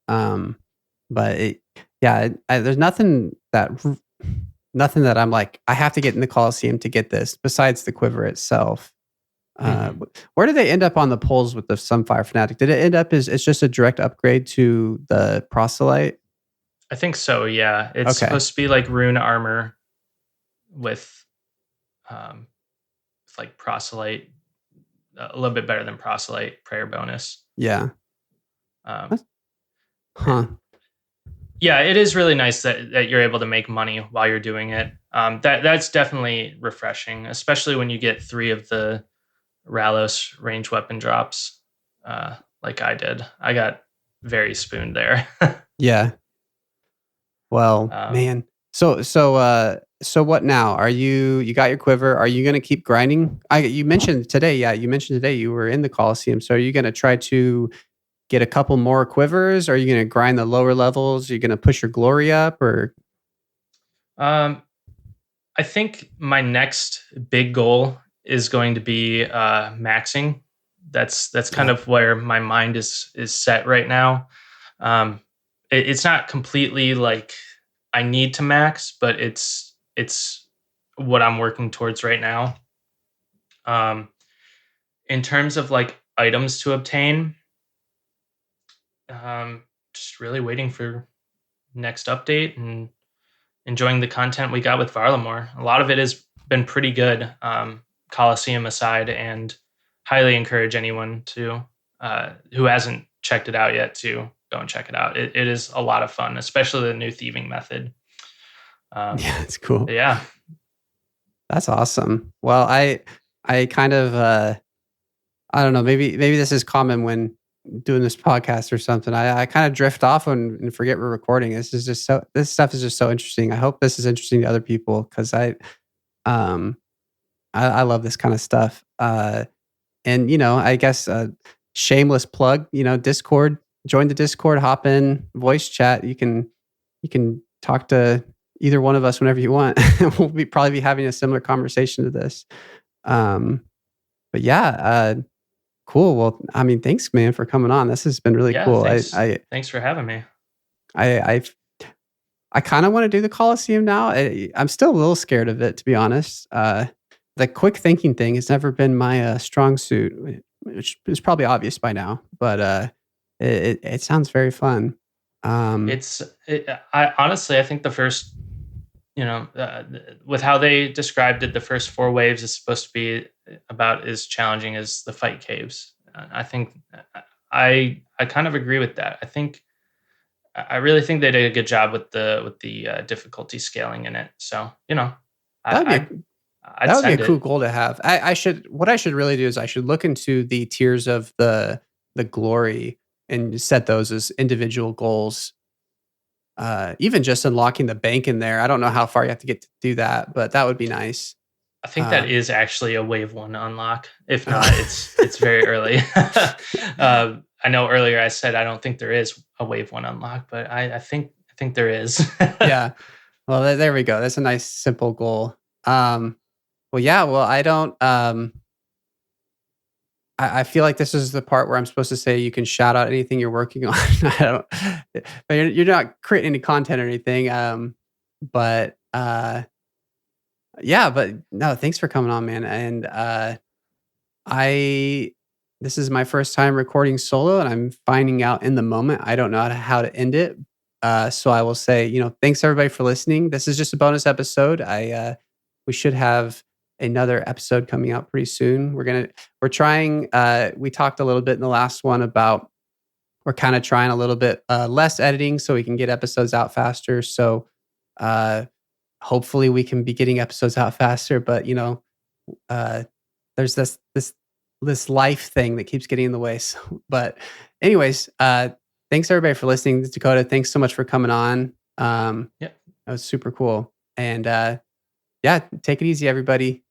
Um, but yeah, there's nothing that I'm like I have to get in the Colosseum to get this besides the quiver itself. Hmm. Where did they end up on the polls with the Sunfire Fanatic? Did it end up as it's just a direct upgrade to the proselyte? I think so. Yeah, it's Okay, supposed to be like rune armor with, um, with like proselyte, a little bit better than proselyte prayer bonus. yeah, Um, That's- huh? and yeah, it is really nice that you're able to make money while you're doing it. That's definitely refreshing, especially when you get 3 of the Ralos range weapon drops, like I did. I got very spooned there. Yeah. Well, um, man. So what now? You got your quiver? Are you going to keep grinding? You mentioned today, yeah, you mentioned today you were in the Colosseum. So are you going to try to get a couple more quivers? Are you going to grind the lower levels? Are you going to push your glory up or um, I think my next big goal is going to be maxing. That's kind yeah. of where my mind is set right now. Um, it's not completely like I need to max, but it's what I'm working towards right now. Um, in terms of like items to obtain, just really waiting for next update and enjoying the content we got with Varlamore. A lot of it has been pretty good, Colosseum aside, and highly encourage anyone to who hasn't checked it out yet to go and check it out. It is a lot of fun, especially the new thieving method. Um, Yeah, it's cool. yeah, That's awesome. Well, I kind of I don't know, maybe this is common when doing this podcast or something. I kind of drift off and forget we're recording. This stuff is just so interesting. I hope this is interesting to other people because um I love this kind of stuff. And I guess shameless plug, Discord, join the Discord, hop in, voice chat. You can talk to either one of us whenever you want. We'll probably be having a similar conversation to this. Um, but yeah, cool. Well, I mean, thanks, man, for coming on. This has been really yeah. cool. Thanks for having me. I I kind of want to do the Coliseum now. I'm still a little scared of it, to be honest. The quick thinking thing has never been my strong suit, which is probably obvious by now. But it sounds very fun. Um, I honestly, I think the first, with how they described it, the first 4 waves is supposed to be about as challenging as the fight caves. I think I kind of agree with that. I really think they did a good job with the difficulty scaling in it. So I, that'd be I a I'd that would be a send cool it. goal to have. What I should really do is I should look into the tiers of the glory and set those as individual goals. Even just unlocking the bank in there. I don't know how far you have to get to do that, but that would be nice. I think that Uh, is actually a wave 1 unlock. If not, oh, it's very early. I know earlier I said I don't think there is a wave 1 unlock, but I think there is. yeah. Well, there we go. That's a nice simple goal. Well, yeah. Well, I don't. I feel like this is the part where I'm supposed to say you can shout out anything you're working on. I don't, but you're not creating any content or anything. But yeah. But no, thanks for coming on, man. And I this is my first time recording solo, and I'm finding out in the moment. I don't know how to end it. So I will say, thanks everybody for listening. This is just a bonus episode. We should have another episode coming out pretty soon. We're trying. We talked a little bit in the last one about we're kind of trying a little bit less editing so we can get episodes out faster. So uh, hopefully we can be getting episodes out faster. But uh, there's this life thing that keeps getting in the way. So, but anyways, thanks everybody for listening. Dickotuh, thanks so much for coming on. Yeah. That was super cool. And yeah, take it easy, everybody.